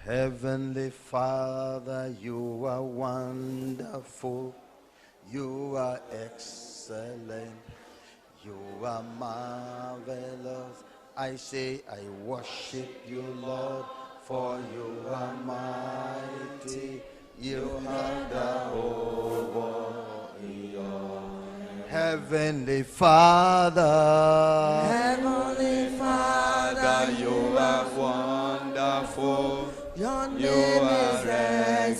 Heavenly Father, you are wonderful, you are excellent, you are marvelous. I say, I worship you, Lord, for you are mighty. You have the whole world in your hands. Heavenly Father, Heavenly Father, you are wonderful. your You name are is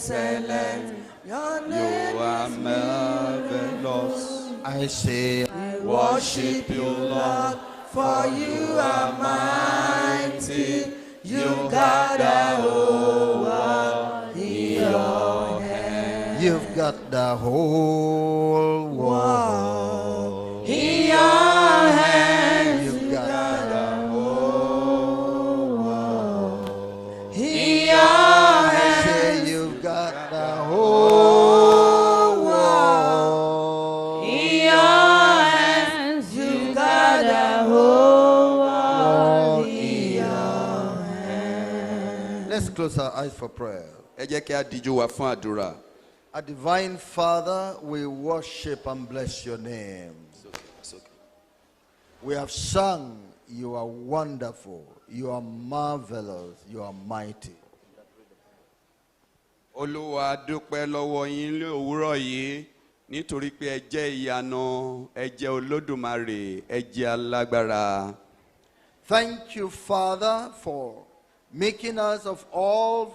excellent. Your name You are is marvelous. I say, I worship you, Lord, for you are mighty. You got the whole world in your hands. you've got the whole world In your hands. You've got the whole world in your I hands. say, you've got the whole world In your hands, you got the whole world in your hands. Let's close our eyes for prayer. Ẹ jẹ́ kí a díjú wa fún àdúrà. Our divine Father, we worship and bless your name. We have sung, you are wonderful, you are marvelous, you are mighty. Olúwa dúpẹ́ lọ́wọ́ yín ní òwúrọ̀ yìí nítorí pé ẹ jẹ́ ìyanu, ẹ jẹ́ Olódùmarè, ẹ jẹ́ alágbára. Thank you, Father, for making us of all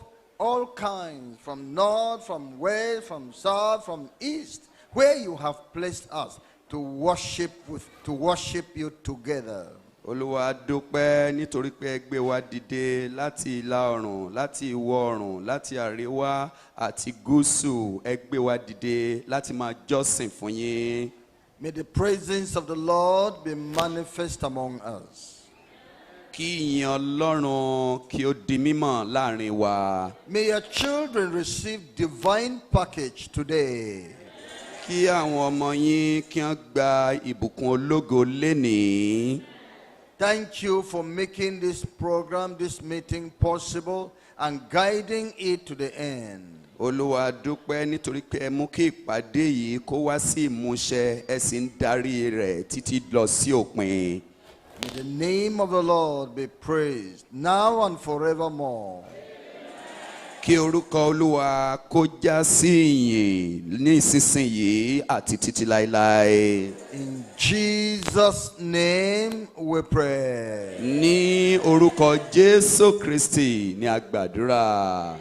kinds, from north, from west, from south, from east, where you have placed us to worship you together. Olúwa dúpẹ́ nítorí pé ẹ gbé wa dìde láti ìlà oòrùn, láti ìwọ̀ oòrùn, láti àríwá àti gúúsù, ẹ gbé wa dìde láti máa jọ́sìn fún yín. May the presence of the Lord be manifest among us. Kí ìyìn Ọlọ́run kí ó di mímọ̀ láàrin wa. May your children receive divine package today. Kí àwọn ọmọ yín kí wọ́n gba ìbùkún ológo lénìí. Thank you for making this program, this meeting possible and guiding it to the end. Olúwa dúpẹ́ nítorí pé ẹ mú kí ìpàdé yìí kó wá sí ìmúṣẹ, ẹ sì ń darí rẹ̀ títí lọ sí òpin. May the name of the Lord be praised now and forevermore. Kí orúkọ Olúwa kó já sí ìyìn ní ìsinsìnyí àti títí láéláé. In Jesus' name we pray. Ní orúkọ Jésù Kristi ni a gbàdúrà.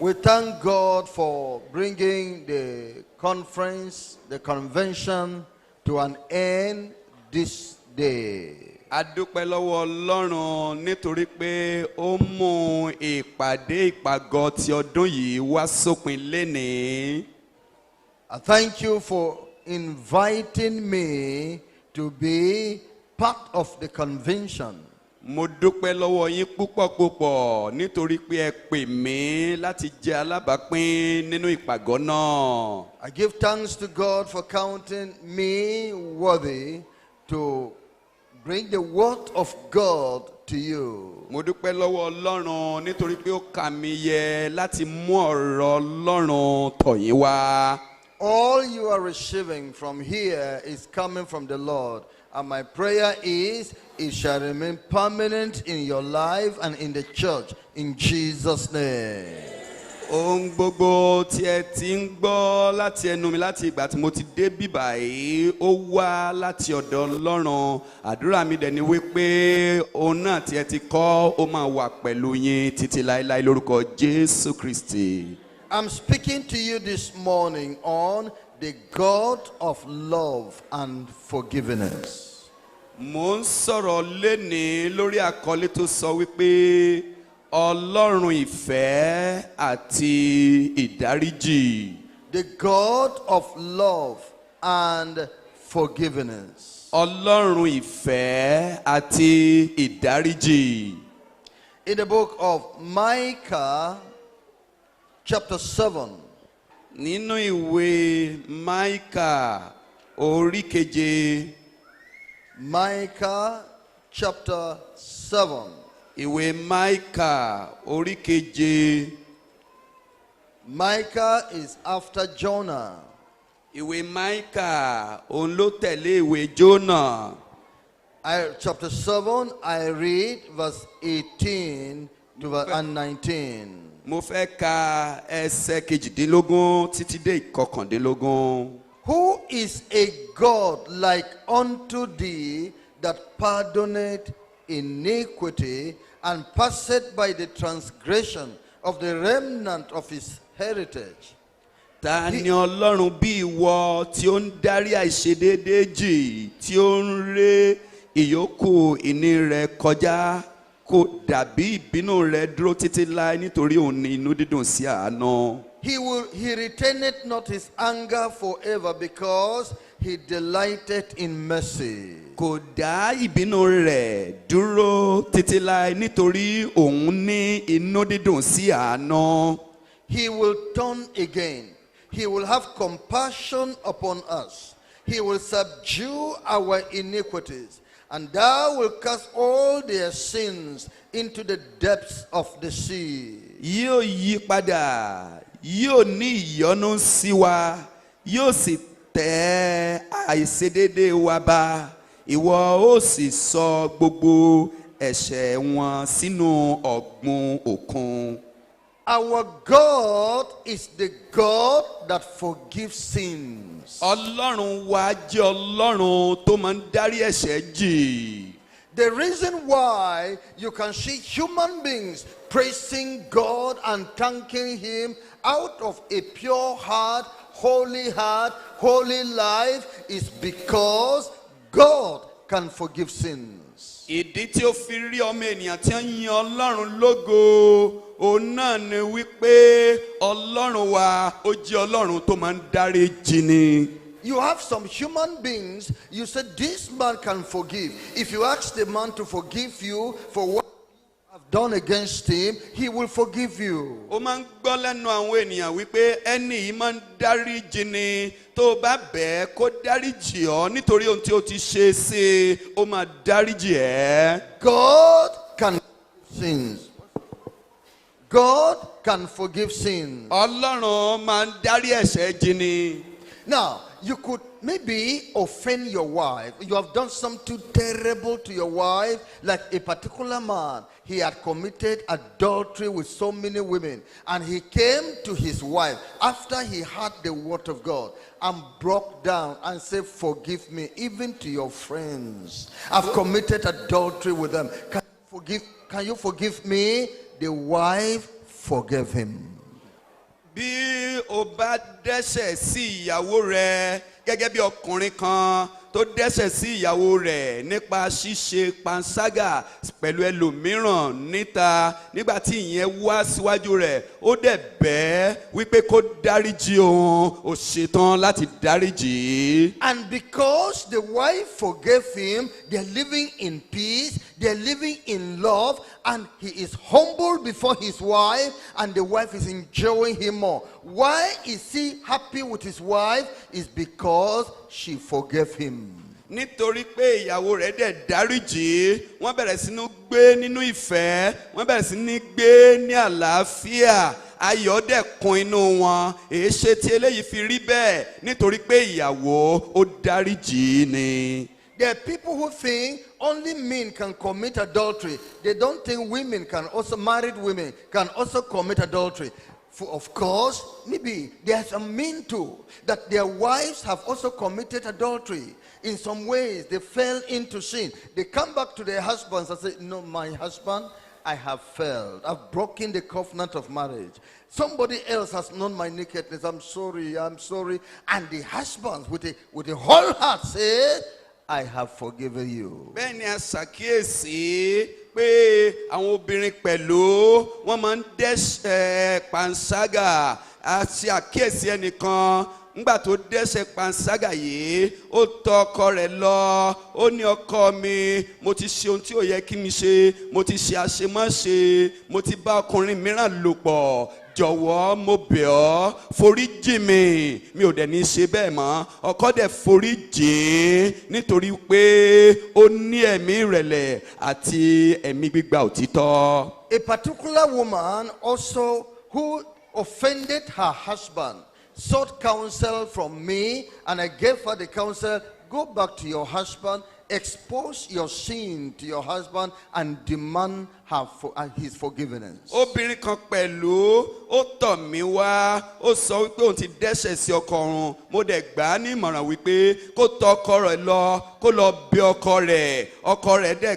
We thank God for bringing the conference, the convention to an end this day. A dúpẹ́ lọ́wọ́ Ọlọ́run nítorí pé ó mú ìpàdé ìpàgọ́ ti ọdún yìí wá sópin lénìí. I thank you for inviting me to be part of the convention. Mo dúpẹ́ lọ́wọ́ yín púpọ̀ nítorí pé ẹ pè mí láti jẹ́ alábàápín nínú ìpàgọ́ náà. I give thanks to God for counting me worthy to bring the word of God to you. Mo dúpẹ́ lọ́wọ́ Ọlọ́run nítorí pé ó kà mí yẹ láti mú ọ̀rọ̀ Ọlọ́run tọ̀ yín wá. All you are receiving from here is coming from the Lord. And my prayer is, it shall remain permanent in your life and in the church. In Jesus' name. Ohun gbogbo tí ẹ ti ń gbọ́ láti ẹnu mi láti ìgbà tí mo ti dé bíbà yìí, ó wá láti ọ̀dọ̀ Ọlọ́run. Àdúrà mi dẹ̀ ni wípé ohun náà tí ẹ ti kọ́ ó máa wà pẹ̀lú yín títí láéláé lórúkọ Jésù Kristi. I'm speaking to you this morning on the God of love and forgiveness. Mo ń sọ̀rọ̀ lénìí lórí àkọlé tó sọ wípé Ọlọ́run ìfẹ́ àti ìdáríjì. The God of love and forgiveness. Ọlọ́run ìfẹ́ àti ìdáríjì. In the book of Micah, chapter 7. Nínú ìwé Máíkà orí keje. Micah chapter 7. Ìwé Máíkà orí keje. Micah is after Jonah. Ìwé Máíkà òun ló tẹ̀lé ìwé Jónà. Chapter 7, I read verse 18 to verse 19. Mo fẹ́ ka ẹsẹ̀ kejìdínlógún títí dé ìkọkàndínlógún. Who is a God like unto thee, that pardoneth iniquity, and passeth by the transgression of the remnant of his heritage? Ta ni Ọlọ́run bí ìwọ tí ó ń dárí àìṣedéédéé jì, tí ó ń ré ìyókù ìní rẹ̀ kọjá, kò dàbí ìbínú rẹ̀ dúró títí láé nítorí òun ní inú dídùn sí àánú. He retaineth not his anger forever, because he delighteth in mercy. Kò dá ìbínú rẹ̀ dúró títí láé nítorí òun ní inú dídùn sí àánú. He will turn again. He will have compassion upon us. He will subdue our iniquities, and thou will cast all their sins into the depths of the sea. Yóò yí padà, yóò ní ìyọ́nú sí wa, yóò sì tẹ́ àìṣedéédéé wa ba. Ìwọ ó sì sọ gbogbo ẹ̀ṣẹ̀ wọn sínú ọ̀gbun òkun. Our God is the God that forgives sins. Ọlọ́run wa jẹ́ Ọlọ́run tó máa ń dárí ẹ̀ṣẹ̀ jì. The reason why you can see human beings praising God and thanking Him out of a pure heart, holy life is because God can forgive sins. Ìdí tí ó fi rí ọmọ ènìyàn tí ń yin Ọlọ́run lógo, òun náà ni wípé Ọlọ́run wa ó jẹ́ Ọlọ́run tó máa ń dárí jì ni. You have some human beings, you said this man can forgive. If you ask the man to forgive you for what you have done against him, he will forgive you. Ó máa ń gbọ́ lẹ́nu àwọn ènìyàn wípé ẹni yìí máa ń dárí jì ni, tó o bá bẹ̀ ẹ́ kó dárí jì ọ́ nítorí ohun tí o ti ṣe sí i, ó máa dárí jì ẹ́. God can forgive sins. God can forgive sins. Ọlọ́run máa ń dárí ẹ̀ṣẹ̀ jì ni. Now, you could maybe offend your wife. You have done something terrible to your wife, like a particular man. He had committed adultery with so many women, and he came to his wife after he heard the word of God and broke down and said, forgive me, even to your friends. I've committed adultery with them. Can you forgive me? The wife forgave him. Bí o bá dẹ́ṣẹ̀ sí ìyàwó rẹ gẹ́gẹ́ bí ọkùnrin kan tó dẹ́ṣẹ̀ sí ìyàwó rẹ̀ nípa ṣíṣe panṣágà pẹ̀lú ẹlòmíràn níta, nígbà tí ìyẹn wá síwájú rẹ̀, ó dẹ̀ bẹ̀ ẹ́ wípé kó dáríjì òun, ó ṣetán láti dáríjì. And because the wife forgave him, they're living in peace, they're living in love, and he is humble before his wife, and the wife is enjoying him more. Why is he happy with his wife? Is because she forgave him. Nítorí pé ìyàwó rẹ̀ dẹ̀ dáríjì, wọ́n bẹ̀rẹ̀ sí ní gbé nínú ìfẹ́, wọ́n bẹ̀rẹ̀ sí ní gbé ní àlàáfíà, ayọ̀ dẹ̀ kún inú wọn. Èéṣe tí eléyìí fi rí bẹ́ẹ̀? Nítorí pé ìyàwó ó dáríjì ni. There are people who think only men can commit adultery. They don't think women can also, married women can also commit adultery. For of course, maybe there are some men too, that their wives have also committed adultery. In some ways, they fell into sin. They come back to their husbands and say, no, my husband, I have failed. I've broken the covenant of marriage. Somebody else has known my nakedness. I'm sorry. And the husbands with a whole heart say, I have forgiven you. Bẹ́ẹ̀ ni a ṣàkíyèsí pé àwọn obìnrin pẹ̀lú wọ́n máa ń dẹ́ṣẹ̀ panṣágà. A ṣe àkíyèsí ẹnìkan ńgbà tó dẹ́ṣẹ̀ panṣágà yìí, ó tọ̀ ọkọ rẹ̀ lọ, ó ní ọkọ mi, mo ti ṣe ohun tí ò yẹ kí n ṣe, mo ti ṣe àṣemáṣe, mo ti bá ọkùnrin mìíràn lò pọ̀, jọ̀wọ́ mo bẹ̀ ọ́ forí jì mí mi ò dẹ̀ ní ṣe bẹ́ẹ̀ mọ́. Ọkọ dẹ̀ forí jìn nítorí pé ó ní ẹ̀mí ìrẹ̀lẹ̀ àti ẹ̀mí gbígba òtítọ́. A particular woman also who offended her husband sought counsel from me, and I gave her the counsel: go back to your husband, expose your sin to your husband, and demand his forgiveness. Obìnrin kan pẹ̀lú ó tọ̀ mí wá, ó sọ wípé òun ti dẹ́ṣẹ̀ sí ọkọ òun. Mo dẹ̀ gbà á ní ìmọ̀ràn wípé kó tọ̀ ọkọ rẹ̀ lọ, kó lọ bẹ̀ ọkọ rẹ̀. Ọkọ rẹ̀ dẹ̀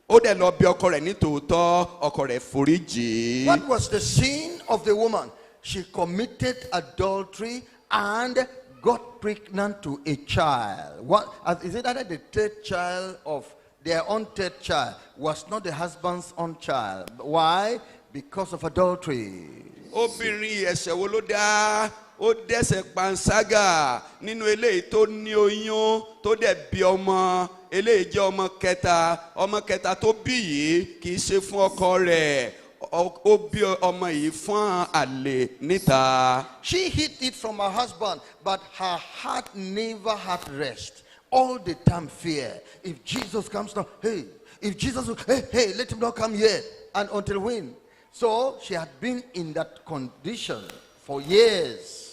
ó dẹ̀ lọ bẹ̀ ọkọ rẹ̀ ní tòótọ́, ọkọ rẹ̀ foríjì. What was the sin of the woman? She committed adultery and got pregnant to a child. What is it that the third child of their own third child was not the husband's own child? Why? Because of adultery. Obìnrin ẹ̀ṣẹ̀ wo ló dá? Ó dẹ́ṣẹ̀ panṣágà nínú eléyìí tó ní oyún tó dẹ̀ bí ọmọ. Eléyìí jẹ́ ọmọ kẹta tó bí yìí kì í ṣe fún ọkọ rẹ̀. Ó bí ọmọ yìí fún àlè níta. She hid it from her husband, but her heart never had rest. All the time fear. If Jesus comes now, hey, if Jesus will, hey, let him not come here. And until when? So she had been in that condition for years.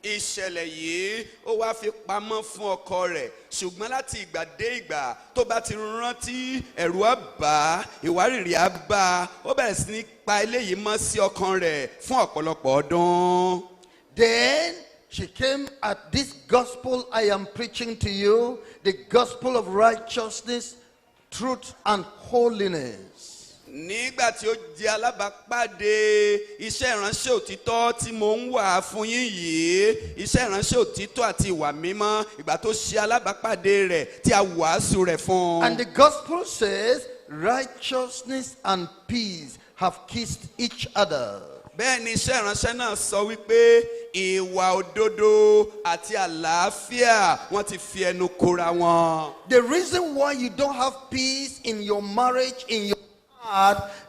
Ìṣẹ̀lẹ̀ yìí ó wá fi pamọ́ fún ọkọ rẹ̀, ṣùgbọ́n láti ìgbà dé ìgbà tó bá ti rántí ẹ̀rù á bà á, ìwárìrì á bà á, ó bẹ̀rẹ̀ sí ní pa eléyìí mọ́ sí ọkàn rẹ̀ fún ọ̀pọ̀lọpọ̀ ọdún. Then she came at this gospel I am preaching to you, the gospel of righteousness, truth, and holiness. Nígbà tí ó jẹ́ alábàápàdé iṣẹ́ ìránṣẹ́ òtítọ́ tí mo ń wà fún yín yìí, iṣẹ́ ìránṣẹ́ òtítọ́ àti ìwà mímọ́, ìgbà tó ṣe alábàápàdé rẹ̀ tí a wàásù rẹ̀ fún. And the gospel says righteousness and peace have kissed each other. Bẹ́ẹ̀ ni iṣẹ́ ìránṣẹ́ náà sọ wípé ìwà òdodo àti àlàáfíà wọ́n ti fi ẹnu kóra wọn. The reason why you don't have peace in your marriage, in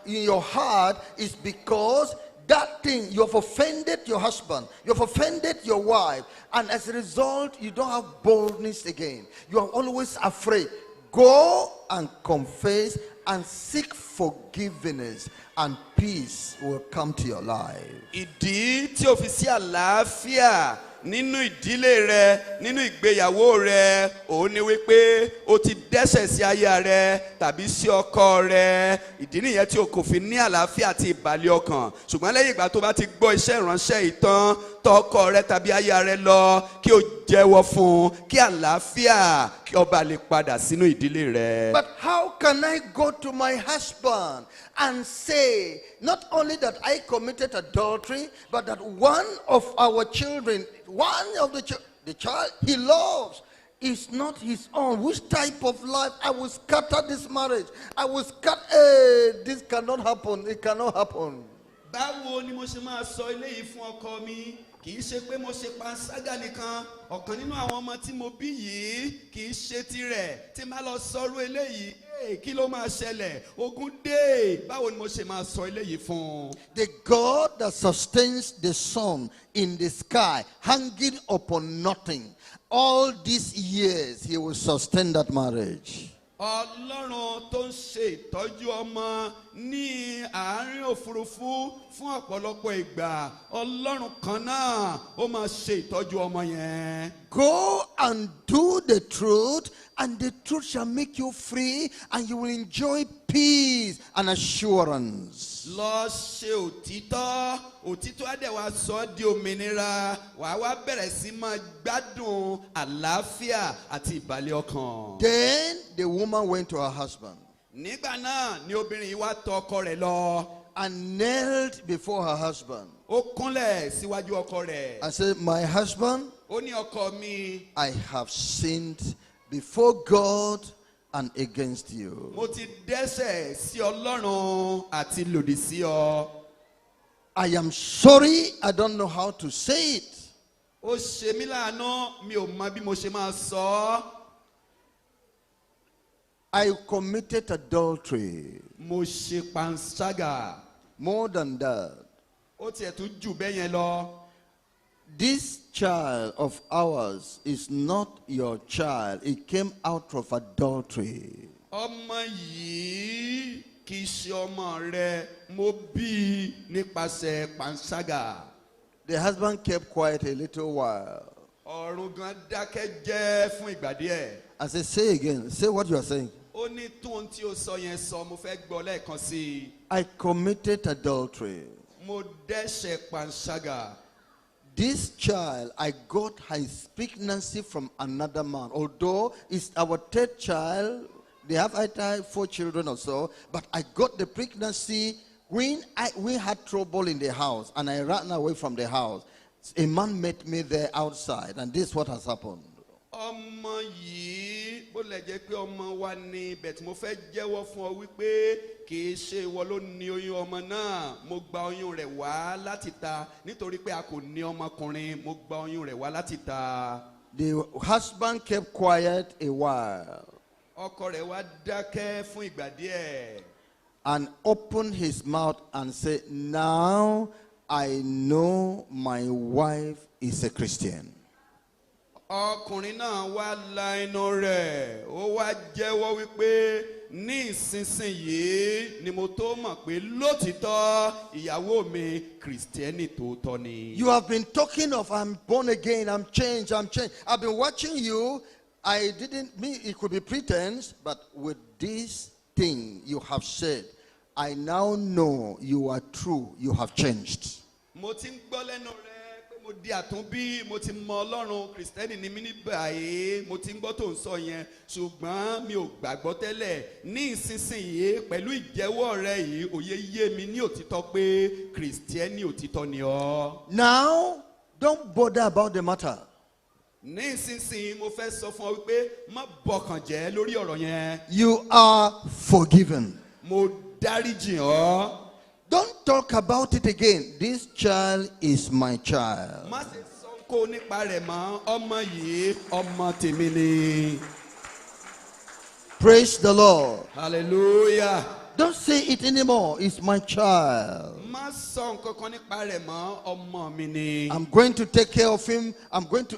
your heart, is because that thing, you have offended your husband, you have offended your wife, and as a result, you don't have boldness again. You are always afraid. Go and confess and seek forgiveness, and peace will come to your life. Ìdí tí ó fi sí àlàáfíà nínú ìdílé rẹ, nínú ìgbéyàwó rẹ, òun ni wípé o ti dẹ́ṣẹ̀ sí aya rẹ tàbí sí ọkọ rẹ. Ìdí nìyẹn tí o kò fi ní àlàáfíà àti ìbàlẹ̀ ọkàn. Ṣùgbọ́n lẹ́yìn ìgbà tó bá ti gbọ́ iṣẹ́ ìránṣẹ́ ìtàn, tọ̀ ọkọ rẹ tàbí aya rẹ lọ kí o jẹ́wọ́ fún, kí àlàáfíà kí ó bá lè padà sínú ìdílé rẹ. But how can I go to my husband and say not only that I committed adultery, but that one of our children, the child he loves, is not his own? Which type of life? I will scatter this marriage. I will scatter. This cannot happen. It cannot happen. Báwo ni mo ṣe máa sọ eléyìí fún ọkọ mi? Kì í ṣe pé mo ṣe panṣágà nìkan. Ọ̀kan nínú àwọn ọmọ tí mo bí yìí kì í ṣe tirẹ̀. Tí máa lọ sọ̀rọ̀ eléyìí, kí ló máa ṣẹlẹ̀? Ogun dé. Báwo ni mo ṣe máa sọ eléyìí fún? The God that sustains the sun in the sky, hanging upon nothing, all these years he will sustain that marriage. Ọlọ́run tó ń ṣe ìtọ́jú ọmọ ní àárín òfurufú fún ọ̀pọ̀lọpọ̀ ìgbà, Ọlọ́run kan náà ó máa ṣe ìtọ́jú ọmọ yẹn. Go and do the truth, and the truth shall make you free, and you will enjoy peace and assurance. Lọ ṣe òtítọ́, òtítọ́ á dẹ̀ wá sọ ọ́ di òmìnira, wàá wá bẹ̀rẹ̀ sí máa gbádùn àlàáfíà àti ìbàlẹ̀ ọkàn. Then the woman went to her husband. Nígbà náà ni obìnrin yìí wá tọ̀ ọkọ rẹ̀ lọ. And knelt before her husband. Ó kúnlẹ̀ síwájú ọkọ rẹ̀. And said, my husband, Ó ní ọkọ mi. I have sinned before God and against you. Mo ti dẹ́ṣẹ̀ sí Ọlọ́run àti lòdì sí ọ. I am sorry, I don't know how to say it. Ó ṣe mí láàánú, mi ò mọ bí mo ṣe máa sọ ọ́. I committed adultery. Mo ṣe panṣágà. More than that, ó tiẹ̀ tún jù bẹ́ẹ̀ yẹn lọ. This child of ours is not your child. It came out of adultery. Ọmọ yìí kì í ṣe ọmọ rẹ, mo bí nípasẹ̀ panṣágà. The husband kept quiet a little while. Ọ̀run gan dákẹ́ jẹ́ fún ìgbà díẹ̀. I said, say again. Say what you are saying. Ó ní tóun tí ó sọ yẹn sọ, mo fẹ́ gbọ́ lẹ́ẹ̀kan sí i. I committed adultery. Mo dẹ́ṣẹ̀ panṣágà. This child, I got his pregnancy from another man. Although it's our third child, they have either 4 children or so, but I got the pregnancy when we had trouble in the house and I ran away from the house. A man met me there outside, and this is what has happened. Ọmọ yìí bó lè jẹ́ pé ọmọ wa ni bẹ̀tí mo fẹ́ jẹ́wọ́ fún ọ wípé kì í ṣe ìwọ ló ní oyún ọmọ náà, mo gba oyún rẹ̀ wá láti ta nítorí pé a kò ní ọmọkùnrin, mo gba oyún rẹ̀ wá láti ta. The husband kept quiet a while Ọkọ rẹ̀ wá dákẹ́ fún ìgbà díẹ̀. and opened his mouth and said, now I know my wife is a Christian. Ọkùnrin náà wá la inú rẹ̀, ó wá jẹ́wọ́ wípé ní ìsinsìnyí ni mo tó mọ̀ pé lótìtọ́ ìyàwó mi Kìrìsìtẹ́nì tòótọ́ ni. You have been talking of I'm born again, I'm changed, I'm changed. I've been watching you. I didn't mean it could be pretense, but with this thing you have said, I now know you are true, you have changed. Mo ti ń gbọ́ lẹ́nu rẹ̀ pé mo di àtúnbí, mo ti mọ Ọlọ́run Kìrìsìtẹ́nì ni mí ní báyìí, mo ti ń gbọ́ tó ń sọ yẹn, ṣùgbọ́n mi ò gbàgbọ́ tẹ́lẹ̀. Ní ìsinsìnyí pẹ̀lú ìjẹ́wọ́ rẹ yìí, òye yé mi ní òtítọ́ pé Kìrìsìtẹ́nì òtítọ́ ni ọ́. Now, don't bother about the matter. Ní ìsinsìnyí mo fẹ́ sọ fún ọ wípé má bọkàn jẹ́ lórí ọ̀rọ̀ yẹn. You are forgiven. Mo dáríjì ọ́. Don't talk about it again. This child is my child. Má ṣe sọ kó nípa rẹ̀ mọ́, ọmọ yìí ọmọ tèmi ni. Praise the Lord. Hallelujah. Don't say it anymore. It's my child. Má sọ nǹkan kan nípa rẹ̀ mọ́, ọmọ mi ni. I'm going to take care of him. I'm going to...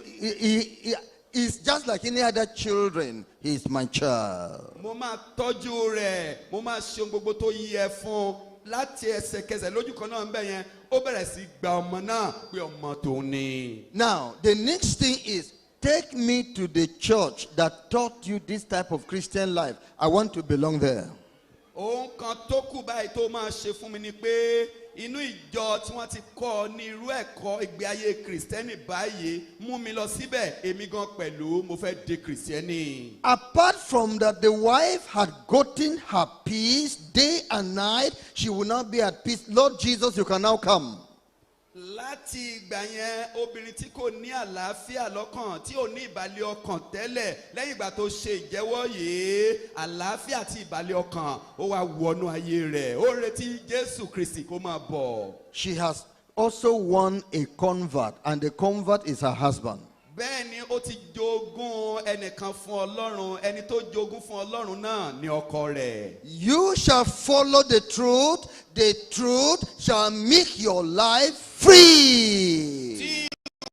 He's just like any other children. He's my child. Mo máa tọ́jú rẹ̀, mo máa ṣe ohun gbogbo tó yẹ fún un. Láti ẹsẹ̀kẹsẹ̀ lójú kan náà ń bẹ̀ yẹn, ó bẹ̀rẹ̀ sí gba ọmọ náà pé ọmọ tòun ni. Now, the next thing is, take me to the church that taught you this type of Christian life. I want to belong there. Ohun kan tó kù báyìí tó máa ṣe fún mi ni pé inú ìjọ tí wọ́n ti kọ́ ní irú ẹ̀kọ́ ìgbé ayé Kìrìsìtẹ́nì báyìí mú mi lọ síbẹ̀, èmi gan pẹ̀lú mo fẹ́ di Kìrìsìtẹ́nì. Apart from that, the wife had gotten her peace day and night. She will not be at peace. Lord Jesus, you can now come. Láti ìgbà yẹn obìnrin tí kò ní àlàáfíà lọ́kàn, tí ò ní ìbàlẹ̀ ọkàn tẹ́lẹ̀, lẹ́yìn ìgbà tó ṣe ìjẹ́wọ́ yìí, àlàáfíà àti ìbàlẹ̀ ọkàn ó wá wọnú ayé rẹ̀, ó retí Jésù Kristi kó máa bọ̀. She has also won a convert, and the convert is her husband. Bẹ́ẹ̀ ni ó ti jogún ẹnìkan fún Ọlọ́run, ẹni tó jogún fún Ọlọ́run náà ni ọkọ rẹ̀. You shall follow the truth shall make your life free. Tí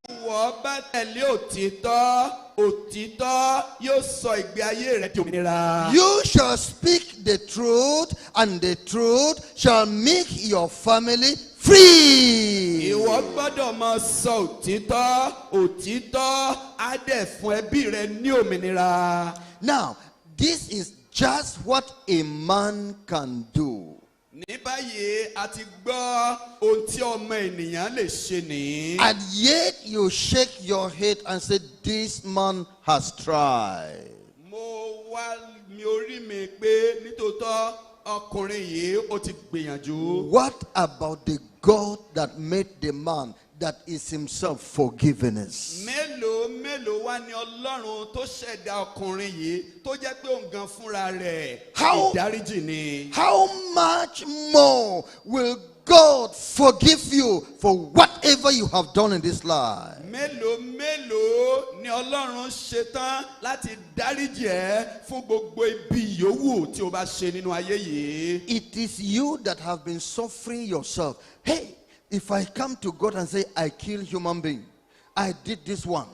ìwọ bá tẹ̀lé òtítọ́, òtítọ́ yóò sọ ìgbé ayé rẹ di òmìnira. You shall speak the truth, and the truth shall make your family free. Ìwọ gbọ́dọ̀ máa sọ òtítọ́, òtítọ́ á dẹ̀ fún ẹbí rẹ ní òmìnira. Now, this is just what a man can do. Ní báyìí a ti gbọ́ ohun tí ọmọ ènìyàn lè ṣe nìyí. And yet you shake your head and say, this man has tried. Mo wá mi orí mi pé nítòótọ́ ọkùnrin yìí ó ti gbìyànjú. What about the God that made the man, that is himself forgiveness? Mélòó wá ní Ọlọ́run tó ṣẹ̀dá ọkùnrin yìí tó jẹ́ pé òun gan fúnra rẹ̀ ìdáríjì ni. How much more will God forgive you for whatever you have done in this life? Mélòó ni Ọlọ́run ṣetán láti dáríjì ẹ́ fún gbogbo ibi yòówù tí o bá ṣe nínú ayé yìí. It is you that have been suffering yourself. Hey, If I come to God and say, I kill human being, I did this one,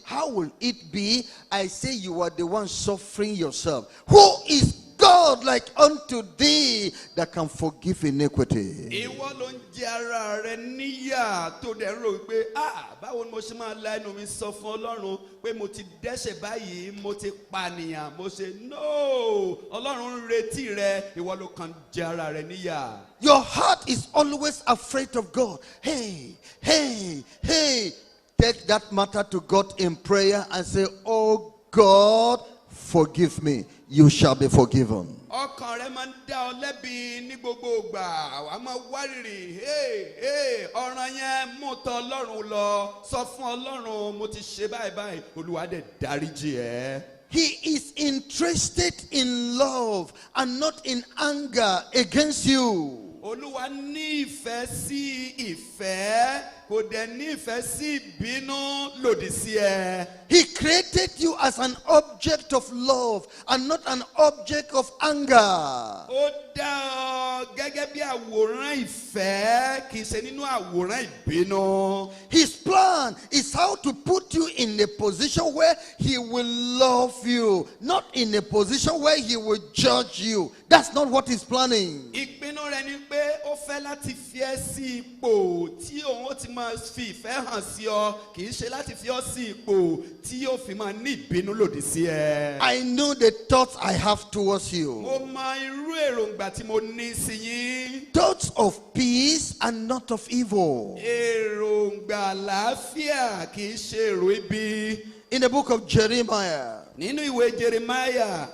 how will it be? I say you are the one suffering yourself. Who is God like unto thee that can forgive iniquity? Ìwọ ló ń jẹ ara rẹ níyà tó dẹ̀ rò pé báwo ni mo ṣe máa la ẹnu mi sọ fún Ọlọ́run pé mo ti dẹ́ṣẹ̀ báyìí, mo ti pànìyàn, mo ṣe no. Ọlọ́run ń retí rẹ, ìwọ ló kàn jẹ ara rẹ níyà. Your heart is always afraid of God. Hey. Take that matter to God in prayer and say, oh God, forgive me. You shall be forgiven. Ọkàn rẹ máa ń dá ọ lẹ́bi ní gbogbo ìgbà. Àwa máa wárìrì. Ọ̀ràn yẹn mú tọ̀ Ọlọ́run lọ. Sọ fún Ọlọ́run, mo ti ṣe báyìí. Olúwa dẹ̀ dáríjì ẹ́. He is interested in love and not in anger against you. Olúwa ní ìfẹ́ sí ìfẹ́, kò dẹ̀ ní ìfẹ́ sí ìbínú lòdì sí ẹ. He created you as an object of love and not an object of anger. Ó dá ọ gẹ́gẹ́ bí àwòrán ìfẹ́, kì í ṣe nínú àwòrán ìbínú. His plan is how to put you in a position where he will love you, not in a position where he will judge you. That's not what he's planning. Ìpinnu rẹ̀ ni pé ó fẹ́ láti fi ẹ́ sí ipò tí òun ó ti máa fi ìfẹ́ hàn sí ọ, kì í ṣe láti fi ọ́ sí ipò tí yóò fi máa ní ìbínú lòdì sí ẹ. I know the thoughts I have towards you. Mo mọ irú èròǹgbà tí mo ní sí yín. Thoughts of peace and not of evil. Èròǹgbà àlàáfíà kì í ṣe èrò ibi. In the book of Jeremiah. Nínú ìwé Jeremiah.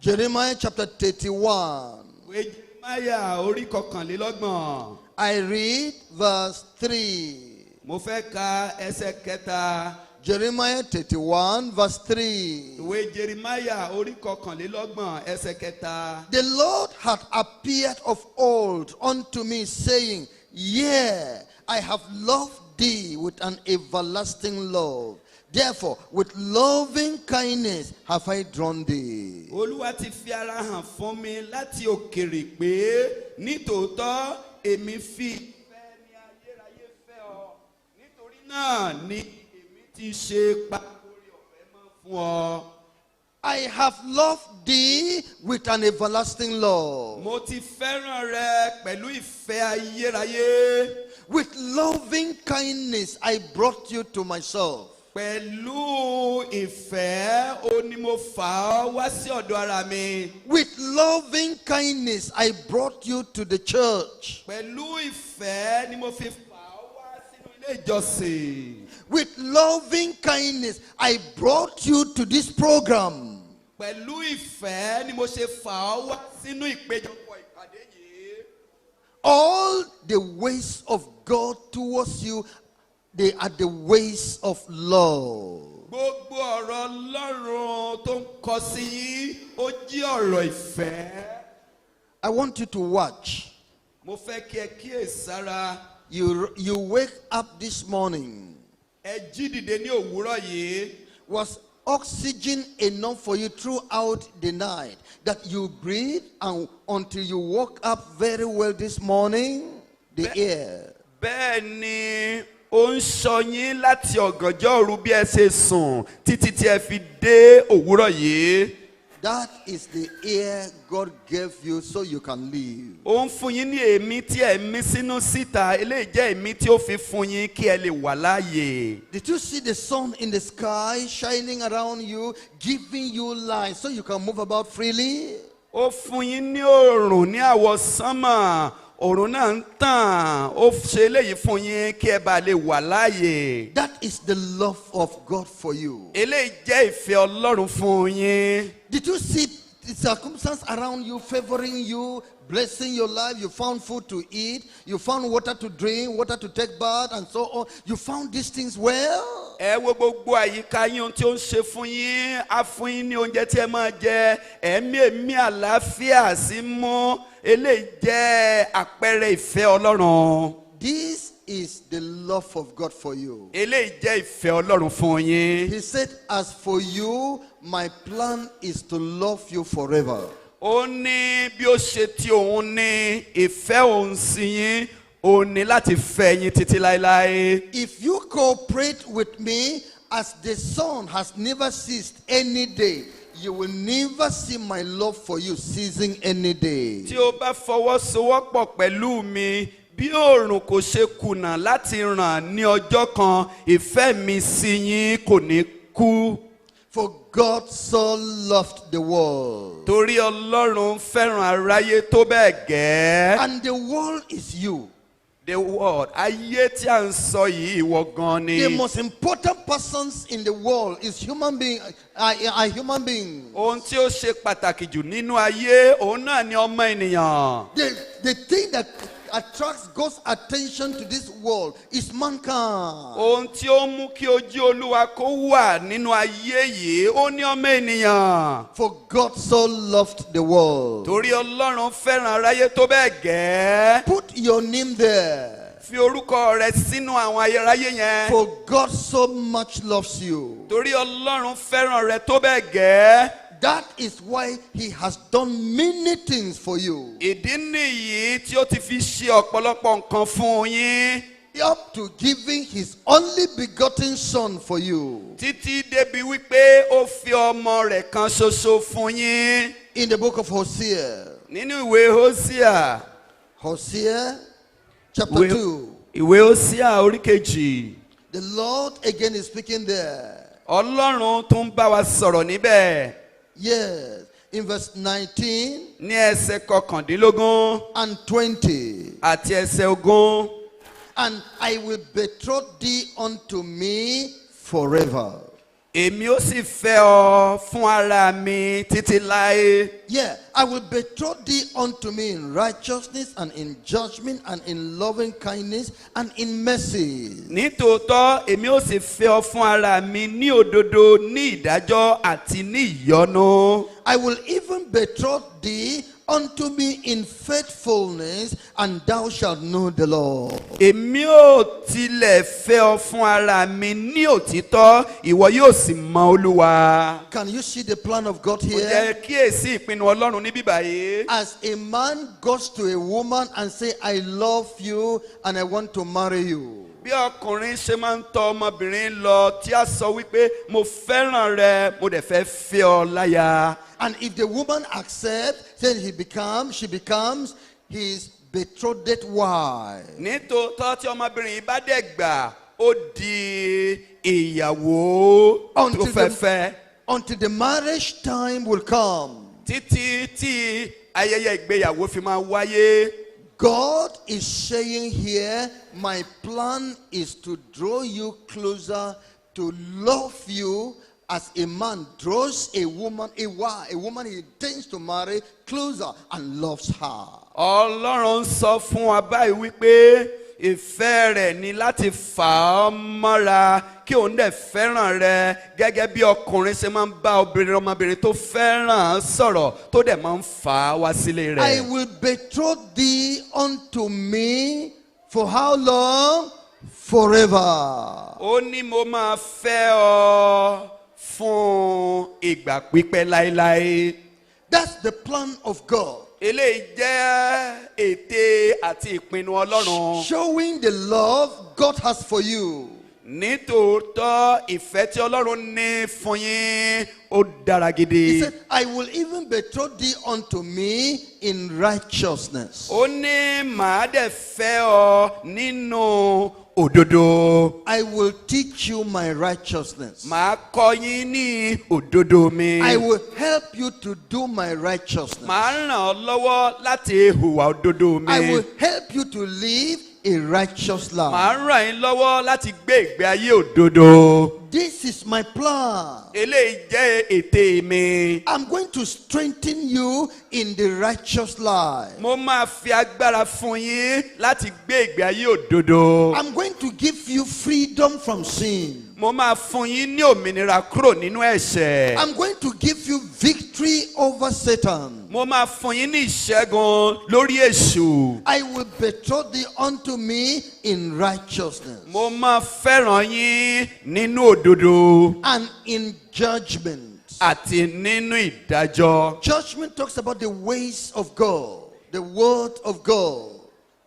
Jeremiah chapter 31. Ìwé Jeremiah orí kọkànlélọ́gbọ̀n. I read verse 3. Mo fẹ́ ka ẹsẹ̀ kẹta. Jeremiah 31 verse 3. Ìwé Jeremiah orí kọkànlélọ́gbọ̀n ẹsẹ̀ kẹta. The Lord had appeared of old unto me, saying, yea, I have loved thee with an everlasting love. Therefore, with loving kindness have I drawn thee. Olúwa ti fi ara hàn fún mi láti òkèèrè pé nítòótọ́ èmi fi ìfẹ́ ní ayérayé fẹ́ ọ. Nítorí náà ni èmi ti ṣe pàtórí ọ̀fẹ́ mọ́ fún ọ. I have loved thee with an everlasting love. Mo ti fẹ́ràn rẹ pẹ̀lú ìfẹ́ ayérayé. With loving kindness I brought you to myself. Pẹ̀lú ìfẹ́ ó ní mo fà ọ́ wá sí ọ̀dọ̀ ara mi. With loving kindness I brought you to the church. Pẹ̀lú ìfẹ́ ni mo fi fà ọ́ wá sínú ilé ìjọsìn. With loving kindness I brought you to this program. Pẹ̀lú ìfẹ́ ni mo ṣe fà ọ́ wá sínú ìpéjọpọ̀ ìpàdé yìí. All the ways of God towards you, they are the ways of love. Gbogbo ọ̀rọ̀ Ọlọ́run tó ń kọ sí yín, ó jí ọ̀rọ̀ ìfẹ́. I want you to watch. Mo fẹ́ kí ẹ kíyèsára. You wake up this morning. Ẹ jí dìde ní òwúrọ̀ yìí. Was oxygen enough for you throughout the night that you breathe and until you woke up very well this morning? The air. Bẹ́ẹ̀ ni ó ń sọ yín láti ọ̀gànjọ́ òru bí ẹ ṣe sùn títí tí ẹ fi dé òwúrọ̀ yìí. That is the air God gave you so you can live. Ó ń fún yín ní èémí tí ẹ mí sínú síta, eléyìí jẹ́ èémí tí ó fi fún yín kí ẹ lè wà láàyè. Did you see the sun in the sky shining around you, giving you light so you can move about freely? Ó fún yín ní oòrùn ní àwọ̀ sánmà. Oòrùn náà ń tàn, ó ṣe eléyìí fún yín kí ẹ bá lè wà láàyè. That is the love of God for you. Eléyìí jẹ́ ìfẹ́ Ọlọ́run fún yín. Did you see the circumstance around you favoring you, blessing your life? You found food to eat, you found water to drink, water to take bath, and so on. You found these things well? Ẹ wo gbogbo àyíká yín ohun tí ó ń ṣe fún yín, á fún yín ní oúnjẹ tí ẹ máa jẹ, ẹ̀mí àlàáfíà sí mú. Eléyìí jẹ́ àpẹẹrẹ ìfẹ́ Ọlọ́run. This is the love of God for you. Eléyìí jẹ́ ìfẹ́ Ọlọ́run fún yín. He said, as for you, my plan is to love you forever. Ó ní bí ó ṣe ti òun ní ìfẹ́ òun sí yín, ó ní láti fẹ́ yín títí láéláé. If you cooperate with me as the sun has never ceased any day, you will never see my love for you ceasing any day. Tí o bá fọwọ́sowọ́pọ̀ pẹ̀lú mi, bí oòrùn kò ṣe kùnà láti ràn ní ọjọ́ kan, ìfẹ́ mi sí yín kò ní kú. For God so loved the world. Torí Ọlọ́run fẹ́ràn aráyé tó bẹ́ẹ̀ gẹ́. And the world is you. The world, ayé tí a ń sọ yìí ìwọ gan ni. The most important persons in the world is human being, are human beings. Ohun tí ó ṣe pàtàkì jù nínú ayé, òun náà ni ọmọ ènìyàn. The thing that attracts God's attention to this world is mankind. Ohun tí ó mú kí ojú Olúwa kó wà nínú ayé yìí, ó ní ọmọ ènìyàn. For God so loved the world. Torí Ọlọ́run fẹ́ràn aráyé tó bẹ́ẹ̀ gẹ́. Put your name there. Fi orúkọ rẹ sínú àwọn ayérayé yẹn. For God so much loves you. Torí Ọlọ́run fẹ́ràn rẹ tó bẹ́ẹ̀ gẹ́. That is why he has done many things for you. Ìdí nìyí tí ó ti fi ṣe ọ̀pọ̀lọpọ̀ nǹkan fún yín. Up to giving his only begotten son for you. Títí débi wípé ó fi ọmọ rẹ̀ kan ṣoṣo fún yín. In the book of Hosea. Nínú ìwé Hósíà. Hosea chapter 2. Ìwé Hósíà orí kejì. The Lord again is speaking there. Ọlọ́run tún bá wa sọ̀rọ̀ níbẹ̀. Yes. In verse 19 ní ẹsẹ̀ kọkàndínlógún and 20. àti ẹsẹ̀ ogún. And I will betroth thee unto me forever. Èmi ó sì fẹ́ ọ fún ara mi títí láé. Yeah, I will betroth thee unto me in righteousness and in judgment and in loving kindness and in mercy. Nítòótọ́ èmi ó sì fẹ́ ọ fún ara mi ní òdodo ní ìdájọ́ àti ní ìyọ́nú. I will even betroth thee unto me in faithfulness, and thou shalt know the Lord. Èmi ó tilẹ̀ fẹ́ ọ fún ara mi ní òtítọ́, ìwọ yóò sì mọ Olúwa. Can you see the plan of God Ó here? jẹ́ kíyèsí ìpinnu Ọlọ́run níbí báyìí. As a man goes to a woman and say, I love you and I want to marry you. Bí ọkùnrin ṣe máa ń tọ ọmọbìnrin lọ tí a sọ wípé mo fẹ́ràn rẹ, mo dẹ̀ fẹ́ fẹ́ ọ láya. And if the woman accepts, then she becomes his betrothed wife. Nítòótọ́ tí ọmọbìnrin yìí bá dẹ̀ gbà, ó di ìyàwó tó fẹ́ fẹ́. Until the marriage time will come. Títí tí ayẹyẹ ìgbéyàwó fi máa wáyé. God is saying here, my plan is to draw you closer, to love you as a man draws a woman he intends to marry closer and loves her. Ọlọ́run sọ fún wa báyìí wípé ìfẹ́ rẹ̀ ni láti fà ọ́ mọ́ra kí òun dẹ̀ fẹ́ràn rẹ gẹ́gẹ́ bí ọkùnrin ṣe máa ń bá ọmọbìnrin tó fẹ́ràn sọ̀rọ̀ tó dẹ̀ máa ń fà á wá sílé rẹ̀. I will betroth thee unto me for how long? Forever. Ó ní mo máa fẹ́ ọ fún ìgbà pípẹ́ láéláé. That's the plan of God. Eléyìí jẹ́ ète àti ìpinnu Ọlọ́run. Showing the love God has for you. Nítòótọ́ ìfẹ́ tí Ọlọ́run ní fún yín ó dára gidi. He said, I will even betroth thee unto me in righteousness. Ó ní màá dẹ̀ fẹ́ ọ nínú òdodo. I will teach you my righteousness. Màá kọ́ yín ní òdodo mi. I will help you to do my righteousness. Màá ràn ọ́ lọ́wọ́ láti hùwà òdodo mi. I will help you to live a righteous life. Màá ràn yín lọ́wọ́ láti gbé ìgbé ayé òdodo. This is my plan. Eléyìí jẹ́ ète mi. I'm going to strengthen you in the righteous life. Mo máa fi agbára fún yín láti gbé ìgbé ayé òdodo. I'm going to give you freedom from sin. Mo máa fún yín ní òmìnira kúrò nínú ẹ̀ṣẹ̀. I'm going to give you victory over Satan. Mo máa fún yín ní ìṣẹ́gun lórí èṣù. I will betroth thee unto me in righteousness. Mo máa fẹ́ràn yín nínú òdodo. And in judgment. Àti nínú ìdájọ́. Judgment talks about the ways of God, the word of God.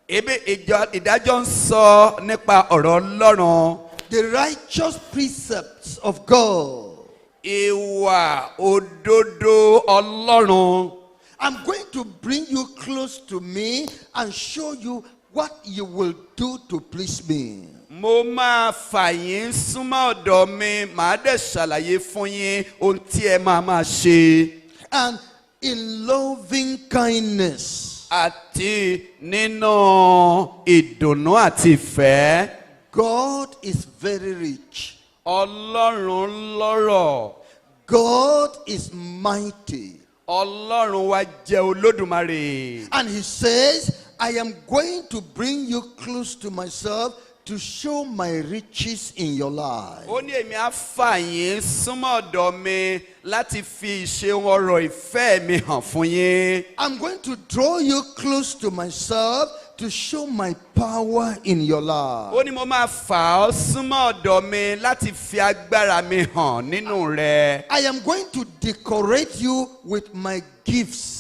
ìdájọ́ ń sọ nípa ọ̀rọ̀ Ọlọ́run. The righteous precepts of God. Ìwà òdodo Ọlọ́run. I'm going to bring you close to me and show you what you will do to please me. Mo máa fà yín súnmọ́ ọ̀dọ̀ mi, màá dẹ̀ ṣàlàyé fún yín ohun tí ẹ máa ṣe. And in loving kindness, Àti nínú ìdùnnú àti ìfẹ́. God is very rich. Ọlọ́run lọ́rọ̀. God is mighty. Ọlọ́run wa jẹ́ Olódùmarè. And he says, I am going to bring you close to myself to show my riches in your life. Ó ní èmi á fà yín súnmọ́ ọ̀dọ̀ mi láti fi ìṣeun ọrọ̀ ìfẹ́ mi hàn fún yín. I'm going to draw you close to myself to show my power in your life. Ó ní mo máa fà ọ́ súnmọ́ ọ̀dọ̀ mi láti fi agbára mi hàn nínú rẹ. I am going to decorate you with my gifts.